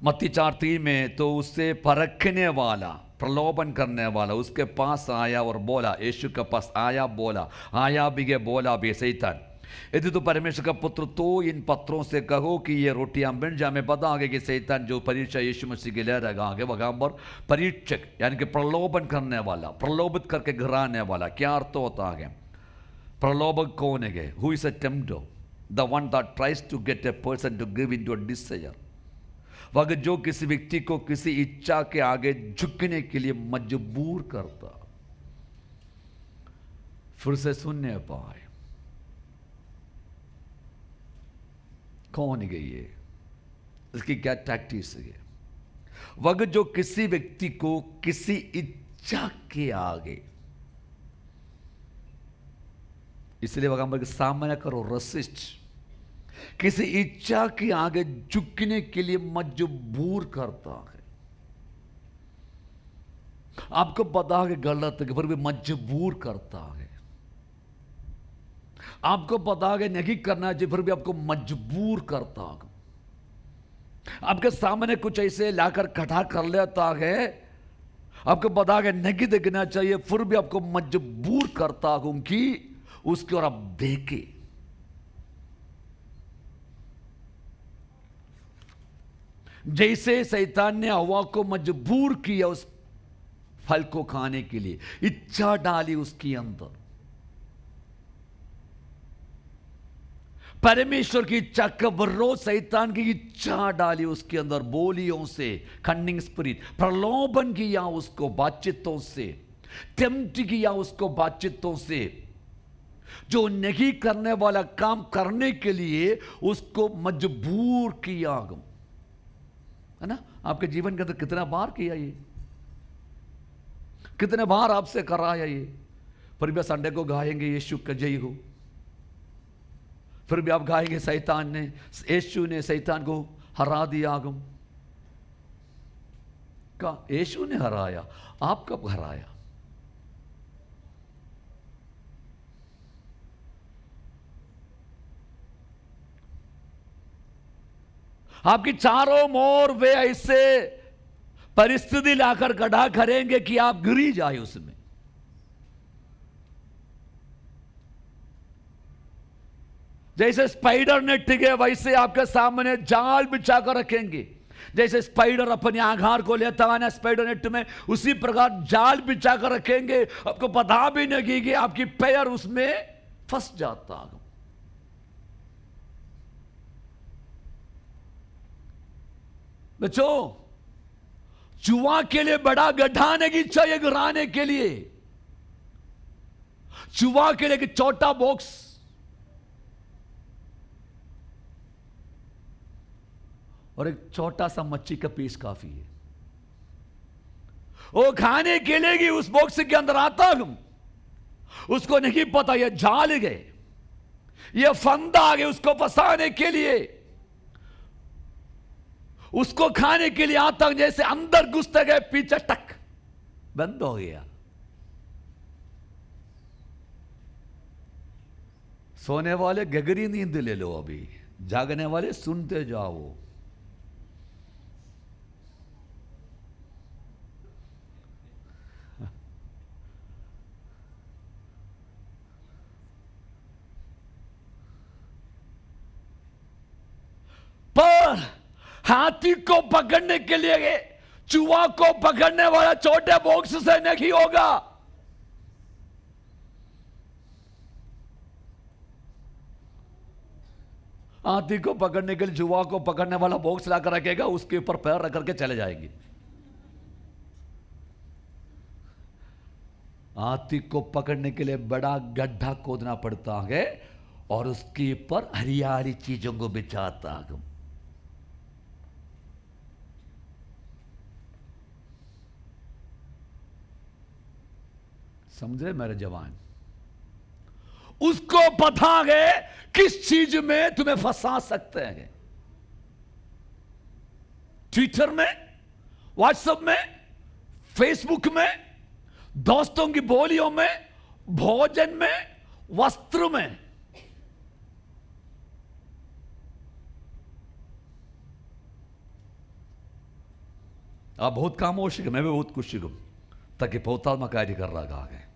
मत्ती 4:3 में तो उससे परखने वाला, प्रलोभन करने वाला उसके पास आया और बोला, यीशु के पास आया, बोला, आया भी है, बोला भी, शैतान यदि तो परमेश्वर का पुत्र तो इन पत्थरों से कहो कि ये रोटियां बन जाए। मैं बता आगे कि शैतान जो परीक्षा यीशु मसीह के ले रहेगा आगे वहां पर परीक्षक, यानी कि प्रलोभन करने वाला, प्रलोभित करके घराने वाला। क्या अर्थ होता है? प्रलोभक कौन है? Who is a tempter? The one that tries to get a person to give in to a desire. वह जो किसी व्यक्ति को किसी इच्छा के आगे झुकने के लिए मजबूर करता। फिर से सुनने पाए कौन है ये, इसकी क्या टैक्टिक्स है? वह जो किसी व्यक्ति को किसी इच्छा के आगे, इसलिए वह सामना करो, रसिस्ट, किसी इच्छा के आगे झुकने के लिए मजबूर करता है। आपको पता है गलत है, फिर भी मजबूर करता है। आपको पता है नहीं करना चाहिए, फिर भी आपको मजबूर करता है। आपके सामने कुछ ऐसे लाकर खड़ा कर लेता है, आपको पता है नहीं देखना चाहिए, फिर भी आपको मजबूर करता हूं कि उसकी ओर आप देखे। जैसे शैतान ने हवा को मजबूर किया उस फल को खाने के लिए, इच्छा डाली उसके अंदर। परमेश्वर की इच्छा का विरोध शैतान की इच्छा डाली उसके अंदर, बोलियों से, कन्निंग स्पिरिट, प्रलोभन किया उसको बातचीतों से, टेम्प्ट किया उसको बातचीतों से, जो नहीं करने वाला काम करने के लिए उसको मजबूर किया, है ना? आपके जीवन के अंदर कितना बार किया ये, कितने बार आपसे कराया ये। फिर भी संडे को गाएंगे यीशु का जय हो, फिर भी आप गाएंगे शैतान ने, यीशु ने शैतान को हरा दिया। का यीशु ने हराया, आप कब हराया? आपकी चारों ओर वे ऐसे परिस्थिति लाकर खड़ा करेंगे कि आप गिरी जाए उसमें। जैसे स्पाइडर नेट है वैसे आपके सामने जाल बिछाकर रखेंगे। जैसे स्पाइडर अपने आहार को लेता है ना स्पाइडर नेट में, उसी प्रकार जाल बिछाकर रखेंगे। आपको पता भी नहीं कि आपकी पैर उसमें फंस जाता है। बच्चों, जुआ के लिए बड़ा गड्ढा नहीं चाहिए गिराने के लिए। जुआ के लिए एक छोटा बॉक्स और एक छोटा सा मच्छी का पीस काफी है। वो खाने के लिए कि उस बॉक्स के अंदर आता हूं, उसको नहीं पता ये जाल गए, ये फंदा आ गए उसको फंसाने के लिए। उसको खाने के लिए आता जैसे अंदर घुसते गए, पीछे टक बंद हो गया। सोने वाले गहरी नींद ले लो, अभी जागने वाले सुनते जाओ। पर हाथी को पकड़ने के लिए चूहा को पकड़ने वाला छोटे बॉक्स से नहीं होगा। हाथी को पकड़ने के लिए चूहा को पकड़ने वाला बॉक्स लाकर रखेगा, उसके ऊपर पैर रख करके चले जाएंगे। हाथी को पकड़ने के लिए बड़ा गड्ढा खोदना पड़ता है और उसके ऊपर हरियाली चीजों को बिछाता है। समझे मेरे जवान? उसको पता है किस चीज में तुम्हें फंसा सकते हैं। ट्विटर में, व्हाट्सएप में, फेसबुक में, दोस्तों की बोलियों में, भोजन में, वस्त्र में। आप बहुत खामोश है, मैं भी बहुत खुशी हूं, ताकि पौतात्मा कार्य कर रहा है।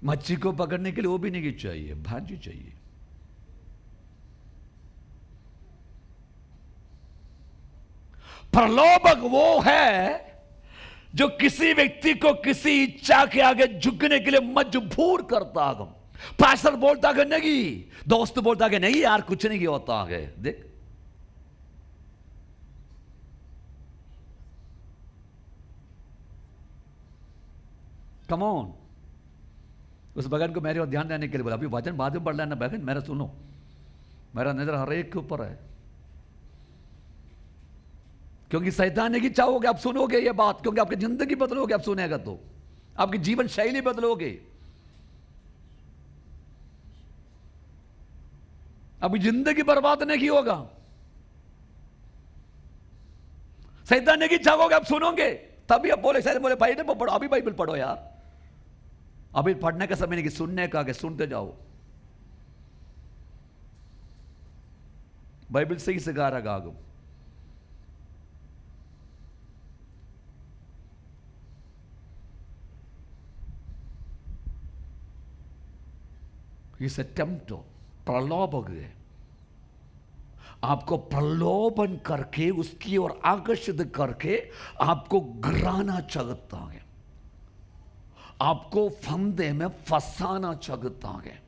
मच्छी को पकड़ने के लिए वो भी नहीं चाहिए, भाजी चाहिए। प्रलोभक वो है जो किसी व्यक्ति को किसी इच्छा के आगे झुकने के लिए मजबूर करता है। पास्टर बोलता है नहीं, दोस्त बोलता है नहीं यार कुछ नहीं होता है। देख, कम ऑन। उस बगन को मेरे और ध्यान देने के लिए बोला, अभी वचन बाद में पढ़ लेना बहन, मेरा सुनो, मेरा नजर हर एक के ऊपर है। क्योंकि शैतान की चाहोगे आप सुनोगे ये बात, क्योंकि आपकी जिंदगी बदलोगे आप सुनेगा तो, आपकी जीवन शैली बदलोगे। अभी जिंदगी बर्बाद नहीं होगा। शैतान की चाहोगे आप सुनोगे, तभी आप बोले, शायद बोले भाई ने पढ़ो, अभी बाइबल पढ़ो यार। अभी पढ़ने का समय नहीं कि सुनने का, कि सुनते जाओ। बाइबल सही सिखा रहा आगम। इस अटेम्प्ट प्रलोभक है, आपको प्रलोभन करके उसकी ओर आकर्षित करके आपको गिराना चाहता है, आपको फंदे में फंसाना चाहता है।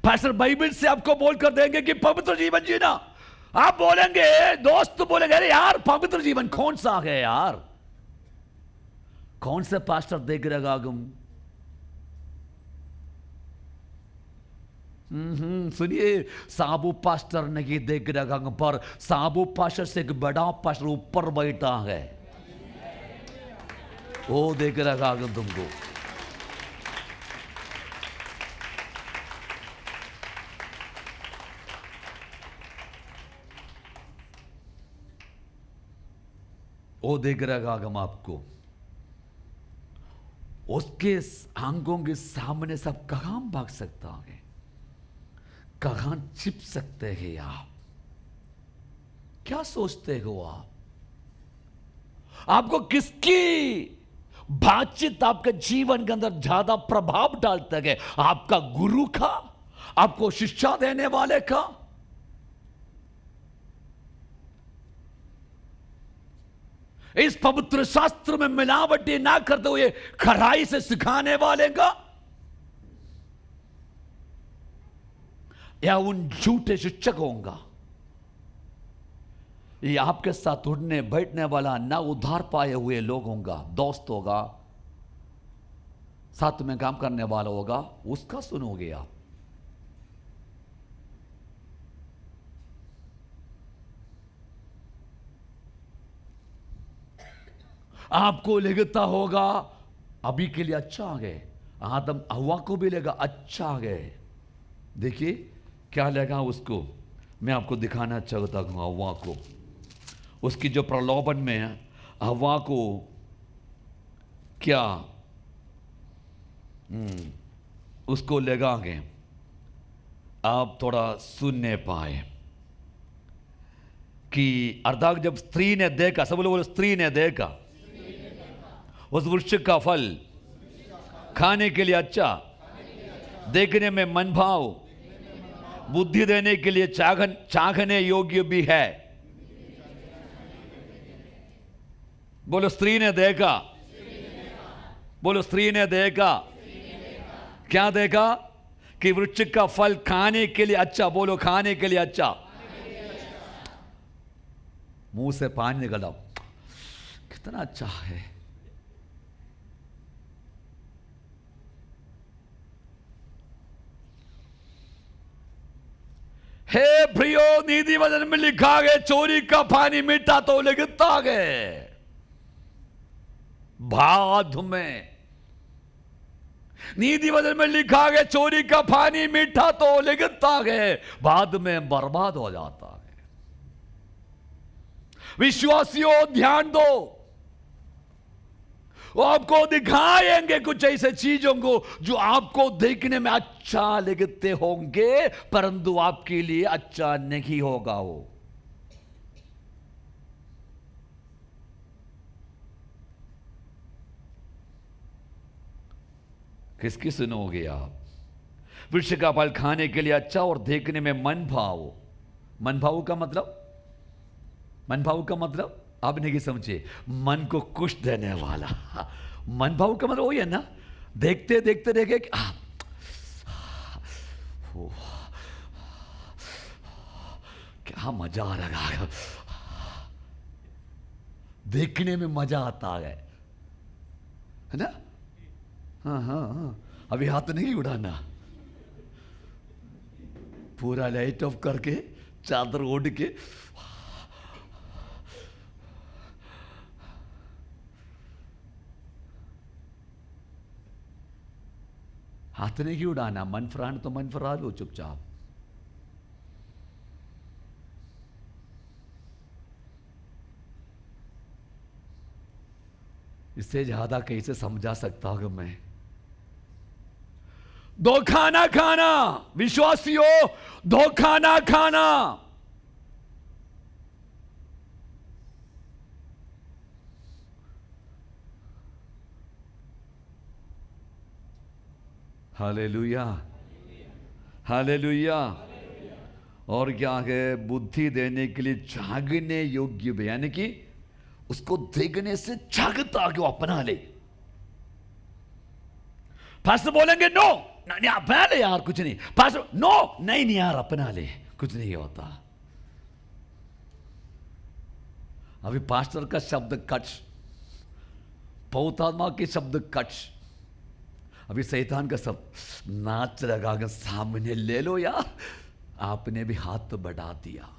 पास्टर बाइबल से आपको बोलकर देंगे कि पवित्र जीवन जीना, आप बोलेंगे, दोस्त बोलेंगे अरे यार पवित्र जीवन कौन सा है यार, कौन से पास्टर देख रहेगा तुम? सुनिए, साबु पास्टर नहीं देख रहा, पर साबु पास्टर से एक बड़ा पास्टर ऊपर बैठा है, वो देख रहा तुमको। वो देख रहा हम आपको। उसके आंखों के सामने सब कहां भाग सकता है, कहां छिप सकते हैं आप? क्या सोचते हो आप? आपको किसकी बातचीत आपके जीवन के अंदर ज्यादा प्रभाव डालता है? आपका गुरु का, आपको शिक्षा देने वाले का? इस पवित्र शास्त्र में मिलावटी ना करते हुए खराई से सिखाने वाले का, या उन झूठे शिक्षकों का? ये आपके साथ उठने बैठने वाला ना उधार पाए हुए लोग होगा, दोस्त होगा, साथ में काम करने वाला होगा, उसका सुनोगे आप? आपको लगता होगा अभी के लिए अच्छा आ गए, आदम हवा को भी लेगा अच्छा आ गए, देखिए क्या लगा उसको, मैं आपको दिखाना चाहता हूँ हव्वा को। उसकी जो प्रलोभन में है, हव्वा को क्या उसको लगा के आप थोड़ा सुनने पाए कि अर्थात जब स्त्री ने देखा, सब बोलो स्त्री ने देखा उस वृक्ष का फल खाने के लिए अच्छा, देखने में मन भाव, बुद्धि देने के लिए चाखने योग्य भी है। बोलो स्त्री ने देखा, बोलो स्त्री ने देखा। क्या देखा? कि वृक्ष का फल खाने के लिए अच्छा, बोलो खाने के लिए अच्छा। मुंह से पानी निकला, कितना अच्छा है। हे प्रियो, नीति वचन में लिखा गया चोरी का पानी मीठा तो लगता है बाद में। नीति वचन में लिखा गया चोरी का पानी मीठा तो लगता है, बाद में बर्बाद हो जाता है। विश्वासियों ध्यान दो, वो आपको दिखाएंगे कुछ ऐसे चीजों को जो आपको देखने में अच्छा लगते होंगे, परंतु आपके लिए अच्छा नहीं होगा। वो किसकी सुनोगे आप? वृक्ष का फल खाने के लिए अच्छा और देखने में मन भाव। मन भाव का मतलब, मन भाव का मतलब आप नहीं समझे, मन को खुश देने वाला। मन भाव का मतलब वही है ना, देखते देखते देखे कि क्या मजा आ रहा है, देखने में मजा आता है ना। हाँ हाँ हाँ, अभी हाथ नहीं उड़ाना, पूरा लाइट ऑफ करके चादर ओढ़ के हाथ नहीं उड़ाना। मन फरान तो मन फरा लो चुपचाप। इससे ज्यादा कैसे समझा सकता हूं मैं? धोखा ना खाना विश्वासियों, धोखा ना खाना। Hallelujah, hallelujah. और क्या है? बुद्धि देने के लिए जागने योग्य भी, यानी कि उसको देखने से जागता कि वो अपना ले। पास्टर बोलेंगे नो नहीं अपना ले यार, कुछ नहीं। पास्टर नो नहीं नहीं यार अपना ले, कुछ नहीं होता। अभी पास्टर का शब्द कच, पौतात्मा के शब्द कच, अभी शैतान का शब्द नाच लगा के सामने ले लो यार, आपने भी हाथ तो बढ़ा दिया।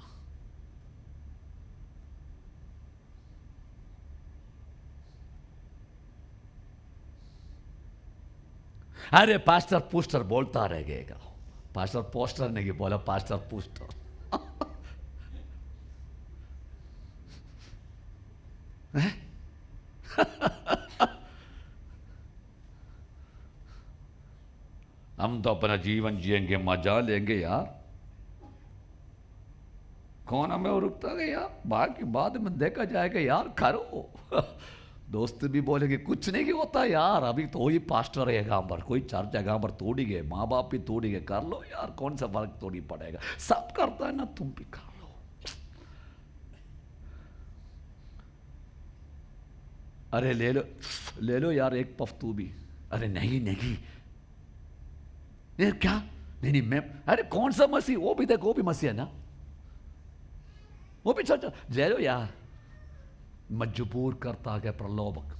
अरे पास्टर पोस्टर बोलता रहेगा। पास्टर पोस्टर नहीं बोला, पास्टर पोस्टर। हम तो अपना जीवन जिएंगे, मजा लेंगे यार, कौन हमें रुकता है यार, बाकी बाद में देखा जाएगा यार, करो। दोस्त भी बोलेंगे कुछ नहीं होता यार, अभी तो ही पास्टर है यहाँ पर, कोई चर्च है यहाँ पर तोड़ी गए, माँ बाप भी तोड़ी गए, कर लो यार, कौन सा फर्क तोड़ी पड़ेगा, सब करता है ना, तुम भी कर लो। अरे ले लो यार एक पफ तू भी। अरे नहीं नहीं ये क्या, नहीं नहीं मैं, अरे कौन सा मसीह, वो भी देखो, वो भी मसीह है ना, वो भी चल ले लो यार। मजबूर करता है प्रलोभक।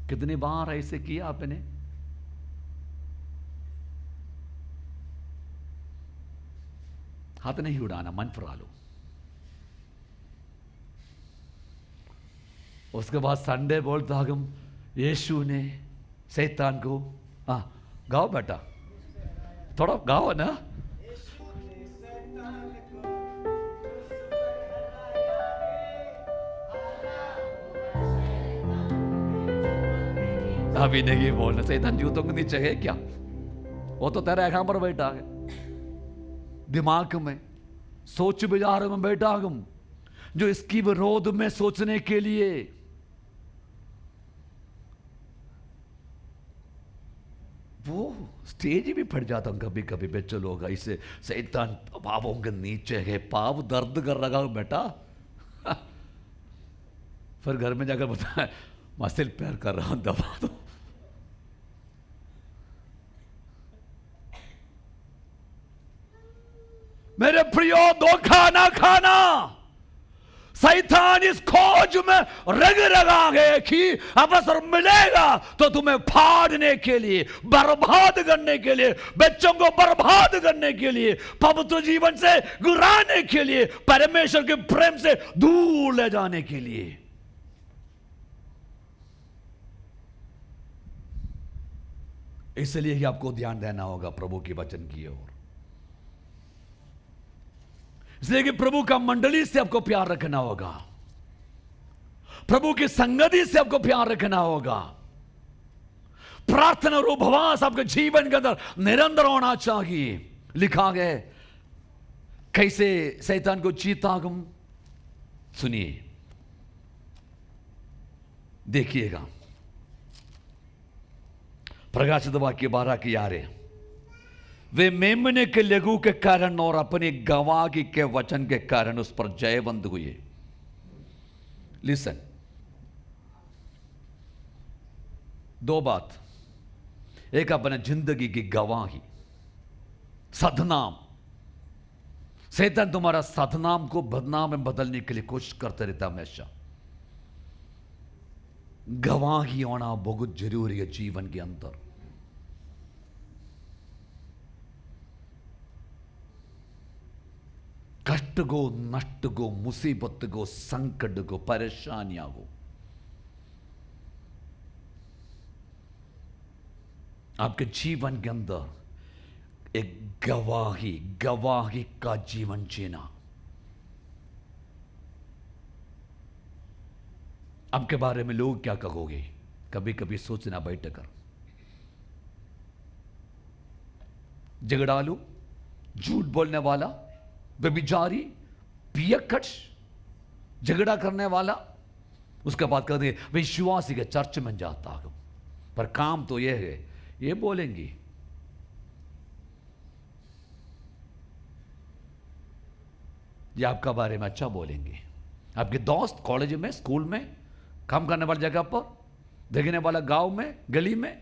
कितनी बार ऐसे किया आपने? हाथ नहीं उड़ाना, मन फुरा लो। उसके बाद संडे बोलता हम यीशु ने शैतान को, हाँ गाओ बेटा, थोड़ा गाओ ना। अभी नहीं बोलना, शैतान जूतों के नीचे है क्या? वो तो तेरे आंखों पर बैठा है, दिमाग में, सोच विचार में बैठा हूं, जो इसकी विरोध में सोचने के लिए वो स्टेज भी फट जाता हूं कभी कभी। बच्चे लोग ऐसे, शैतान पापों के नीचे है, पाप दर्द कर रहा हूं बेटा। फिर घर में जाकर बताया, मसिल पैर कर रहा हूं, दबा दो। मेरे प्रियो, धोखा ना खाना। शैतान इस खोज में रग रगा है कि अवसर मिलेगा तो तुम्हें फाड़ने के लिए, बर्बाद करने के लिए, बच्चों को बर्बाद करने के लिए, पवित्र जीवन से गिराने के लिए, परमेश्वर के प्रेम से दूर ले जाने के लिए। इसलिए ही आपको ध्यान देना होगा प्रभु के वचन की ओर। इसलिए कि प्रभु का मंडली से आपको प्यार रखना होगा, प्रभु की संगति से आपको प्यार रखना होगा। प्रार्थना और उपवास आपके जीवन के अंदर निरंतर होना चाहिए। लिखा गया कैसे शैतान को जीता हम, सुनिए, देखिएगा। प्रकाशित वाक्य 12 की यारे, वे मेमने के लहू के कारण और अपनी गवाही के वचन के कारण उस पर जयवंत हुए। लिसन, दो बात, एक अपने जिंदगी की गवाही, सदनाम। शैतान तुम्हारा सदनाम को बदनाम में बदलने के लिए कोशिश करते रहता हमेशा। गवाही होना बहुत जरूरी है जीवन के अंदर। कष्ट को, नष्ट को, मुसीबत को, संकट को, परेशानियां को, आपके जीवन के अंदर एक गवाही, गवाही का जीवन जीना। आपके बारे में लोग क्या कहोगे, कभी कभी सोचना बैठकर। झगड़ालू, झूठ बोलने वाला, व्यभिचारी, पियक्कड़, झगड़ा करने वाला, उसके बाद कहते हैं विश्वासी के चर्च में जाता हूं, पर काम तो यह है, ये बोलेंगी। ये आपका बारे में अच्छा बोलेंगे। आपके दोस्त कॉलेज में, स्कूल में, काम करने वाली जगह पर, देखने वाला गांव में, गली में,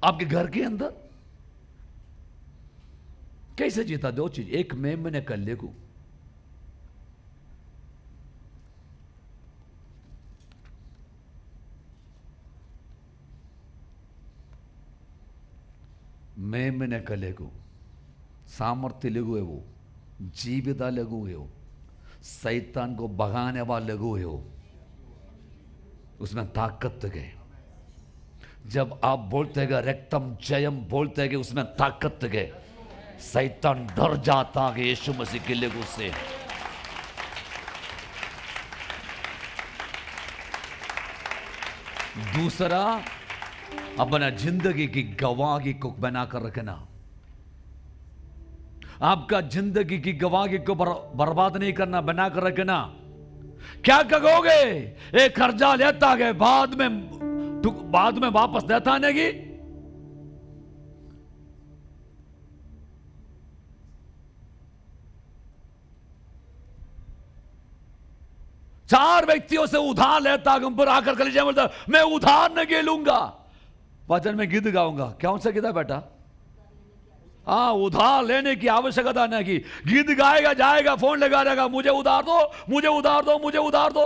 आपके घर के अंदर। कैसे जीता? दो चीज, एक मेमने कर लेगू, मेमने कर लेगू, सामर्थ्य लघु है वो, जीविता लघु है वो, शैतान को भगाने वाला लघु है वो, उसमें ताकत है। जब आप बोलते हैं रक्तम जयम, बोलते हैं कि उसमें ताकत है, शैतान डर जाता है यीशु मसीह के लहू से। दूसरा, अपना जिंदगी की गवाही को बनाकर रखना। आपका जिंदगी की गवाही को बर्बाद नहीं करना, बनाकर रखना। क्या कहोगे? एक कर्जा लेता है, बाद में वापस देता नहीं। चार व्यक्तियों से उधार लेता हूं, पर आकर कलीसिया में बोलता मैं उधार नहीं लूंगा। वचन में गीत गाऊंगा। कौन सा गीत है बेटा? हाँ, उधार लेने की आवश्यकता नहीं। गीत गाएगा, जाएगा, फोन लगा रहेगा, मुझे उधार दो, मुझे उधार दो, मुझे उधार दो।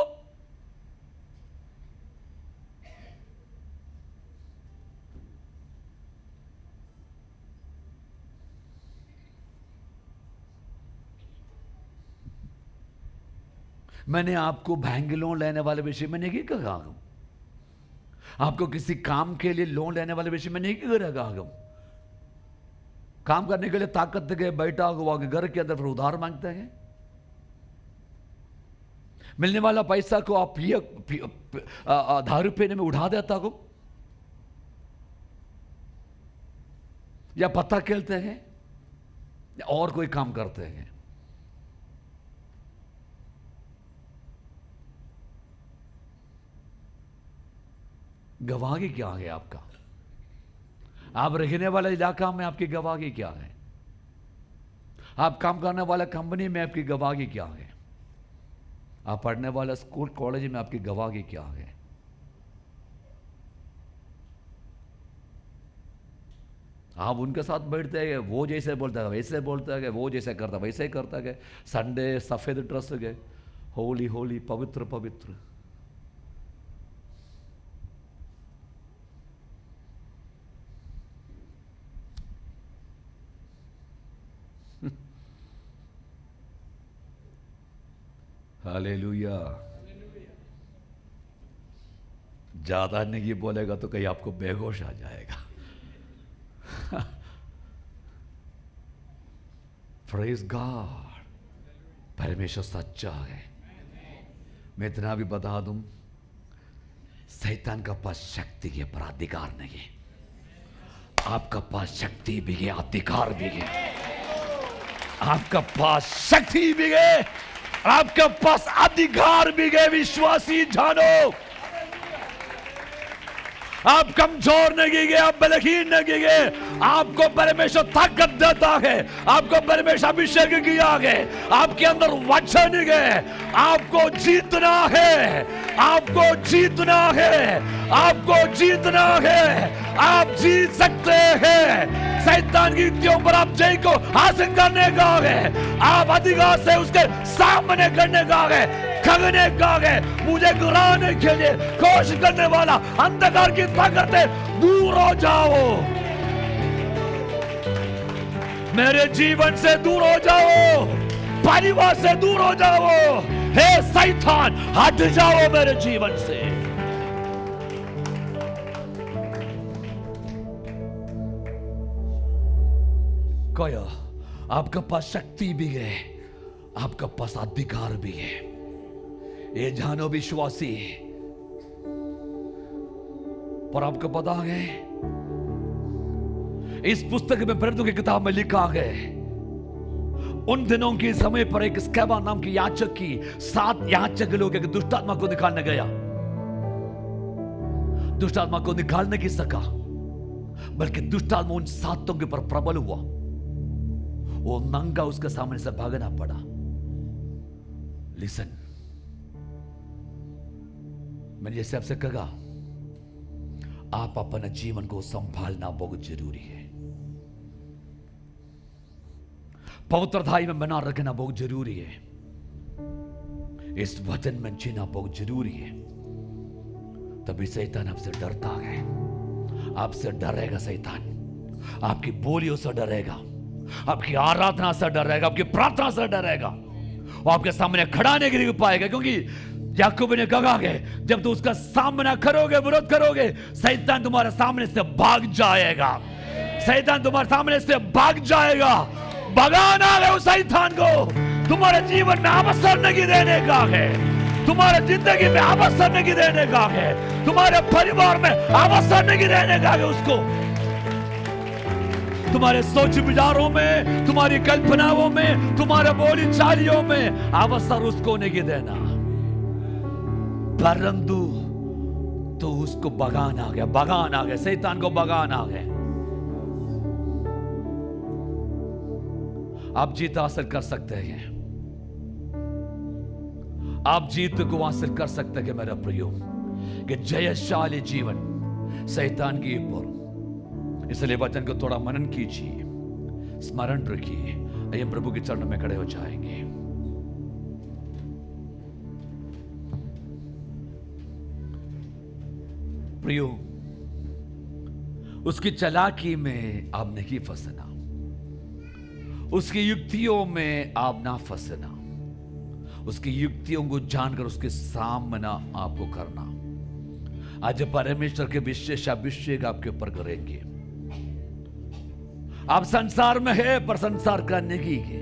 मैंने आपको बैंक लोन लेने वाले विषय में नहीं कहा। आपको किसी काम के लिए लोन लेने वाले विषय में नहीं करेगा। आगम काम करने के लिए ताकत के बैठा हुआ घर के अंदर फिर उधार मांगते हैं। मिलने वाला पैसा को आप दारू पीने में उड़ा देता हो, या पत्ता खेलते हैं, या और कोई काम करते हैं। गवाही क्या है आपका? आप रहने वाले इलाका में आपकी गवाही क्या है? आप काम करने वाला कंपनी में आपकी गवाही क्या है? आप पढ़ने वाला स्कूल कॉलेज में आपकी गवाही क्या है? आप उनके साथ बैठते हैं, वो जैसे बोलता है वैसे बोलता है, वो जैसे करता वैसे ही करता है। संडे सफेद ड्रेस गए, होली होली, पवित्र पवित्र। हालेलुया। ज्यादा नहीं बोलेगा तो कहीं आपको बेहोश आ जाएगा। Praise God. परमेश्वर सच्चा है। मैं इतना भी बता दूं, शैतान का पास शक्ति है पर अधिकार नहीं है। आपका पास शक्ति भी है, अधिकार भी है। आपका पास शक्ति भी है, आपके पास अधिकार भी है। विश्वासी जानो, आप कमजोर नहीं गए, आप बलहीन नहीं गए। आपको परमेश्वर ताकत देता है, आपको परमेश्वर अभिषेक किया है, आपके अंदर वचन है। आपको जीतना है, आपको जीतना है, आपको जीतना है। आप जीत सकते हैं। शैतान की युक्तियों पर आप जय को हासिल करने का है। आप अधिकार से उसके सामने करने का है, खगने का है। मुझे गिराने के लिए कोशिश करने वाला अंधकार की ताकतें दूर हो जाओ, मेरे जीवन से दूर हो जाओ, परिवार से दूर हो जाओ। हे शैतान, हट जाओ मेरे जीवन से। कहो, आपके पास शक्ति भी है, आपका पास अधिकार भी है। ये जानो विश्वासी। पर आपको पता है, इस पुस्तक में प्रेरितों की किताब में लिखा है, उन दिनों के समय पर एक स्केवा नाम की याचक की 7 याचक लोग एक दुष्टात्मा को निकालने गया। दुष्टात्मा को निकाल नहीं सका, बल्कि दुष्टात्मा उन 7 के ऊपर प्रबल हुआ। वो नंगा उसके सामने से भागना पड़ा। लिसन, मैंने जैसे आपसे कहा, आप अपने जीवन को संभालना बहुत जरूरी है। पवित्रताई में बना रखना बहुत जरूरी है। इस वचन में जीना बहुत जरूरी है। तभी शैतान आपसे डरता है। आपसे डरेगा शैतान, आपकी बोलियों से डरेगा, आपकी आराधना से डरेगा, आपकी प्रार्थना से डरेगा। वो आपके सामने खड़ा नहीं गिर पाएगा, क्योंकि याकूब ने कहा है, जब तुम उसका सामना करोगे, विरोध करोगे, शैतान तुम्हारे सामने से भाग जाएगा। शैतान तुम्हारे सामने से भाग जाएगा। भगाना है उस शैतान को। तुम्हारे जीवन में अवसर नहीं देने का है, तुम्हारे जिंदगी में अवसर नहीं देने का है, तुम्हारे परिवार में अवसर नहीं देने का है उसको। तुम्हारे सोच विचारों में, तुम्हारी कल्पनाओं में, तुम्हारे बोली चालियों में अवसर उसको नहीं देना। परंतु तो उसको भगान आ गया, भगान आ गया, शैतान को भगान आ गया। आप जीत हासिल कर सकते हैं, आप जीत को हासिल कर सकते हैं मेरा प्रियो, कि जयशाली जीवन शैतान के ऊपर। इसलिए वचन को थोड़ा मनन कीजिए, स्मरण रखिए। आइए प्रभु के चरणों में खड़े हो जाएंगे। प्रियो, उसकी चालाकी में आप नहीं फंसना, उसकी युक्तियों में आप ना फंसना। उसकी युक्तियों को जानकर उसके सामना आपको करना। आज परमेश्वर के विशेष अभिषेक आपके ऊपर करेंगे। आप संसार में है पर संसार का नहीं है।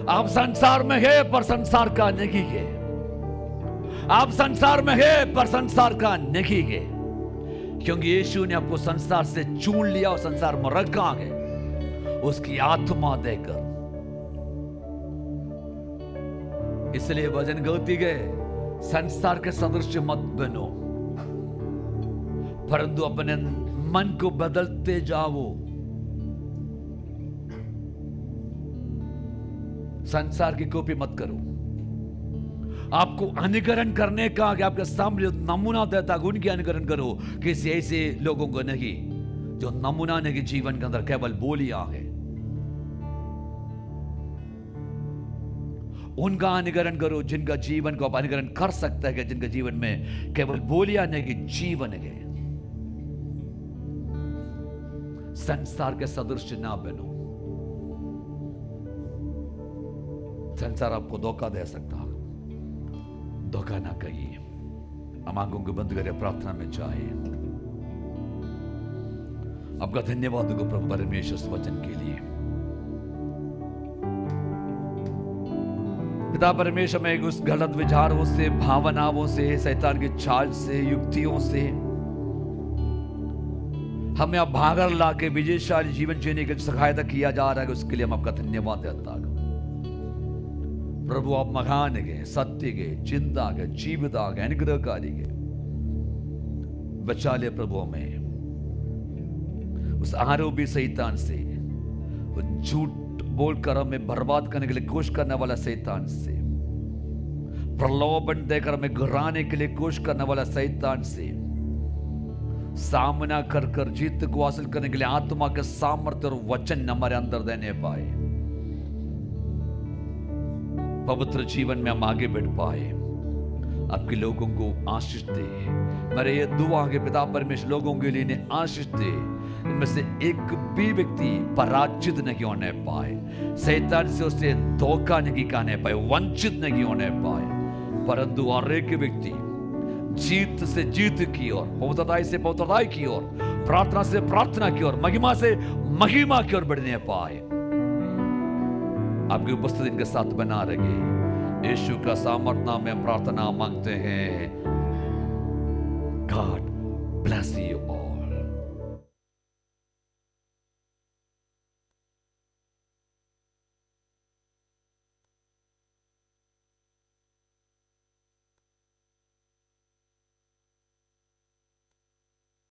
आप संसार में है पर संसार का नहीं है। आप संसार में है पर संसार का नहीं है, क्योंकि यीशु ने आपको संसार से चुन लिया और संसार में रखा है उसकी आत्मा देकर। इसलिए वचन गौती गए, संसार के सदृश मत बनो, परंतु अपने मन को बदलते जाओ। संसार की कॉपी मत करो। आपको अनुकरण करने का आपके सामने नमूना देता है, उनकी अनुकरण करो। किसी ऐसे लोगों को नहीं जो नमूना नहीं, जीवन के अंदर केवल बोलियां है। उनका अनुकरण करो जिनका जीवन को आप अनुकरण कर सकते हैं, जिनका जीवन में केवल बोलियां नहीं, जीवन है। संसार के सदृश ना बनो। संसार आपको धोखा दे सकता है, धोखा ना कहिए। हम आंखों को बंद करें, प्रार्थना में जाए। आपका धन्यवाद हो प्रभु परमेश्वर इस वचन के लिए। पिता परमेश्वर में उस गलत विचारों से, भावनाओं से, शैतान की चाल से, युक्तियों से हमें आप भागर ला के विजयशाली जीवन जीने की सहायता किया जा रहा है, उसके लिए हम आपका धन्यवाद देता है प्रभु। आप महान गए, सत्य गए, चिंता गए, जीविता गए, अनुग्रहकारी गए। बचा ले प्रभु हमें उस आरोपी शैतान से, वो झूठ बोलकर हमें बर्बाद करने के लिए कोशिश करने वाला शैतान से, प्रलोभन देकर हमें गिराने के लिए कोशिश करने वाला शैतान से सामना कर कर जीत को हासिल करने के लिए आत्मा के सामर्थ्य और वचन हमारे अंदर देने पाए, पवित्र जीवन में हम आगे बढ़ पाए। आपके लोगों को आशीष दे। मेरे ये दुआ के पिता परमेश्वर लोगों के लिए आशीष दे। इनमें से एक भी व्यक्ति पराजित नहीं होने पाए, शैतान से उसे धोखा नहीं खाने पाए, वंचित नहीं होने पाए, परंतु हर एक व्यक्ति जीत से जीत की ओर, पवित्रता से पवित्रता की ओर, प्रार्थना से प्रार्थना की ओर, महिमा से महिमा की ओर बढ़ने पाए। आपकी उपस्थिति इनके साथ बना रहे। यीशु का सामर्थ्य नाम में प्रार्थना मांगते हैं। God bless you all.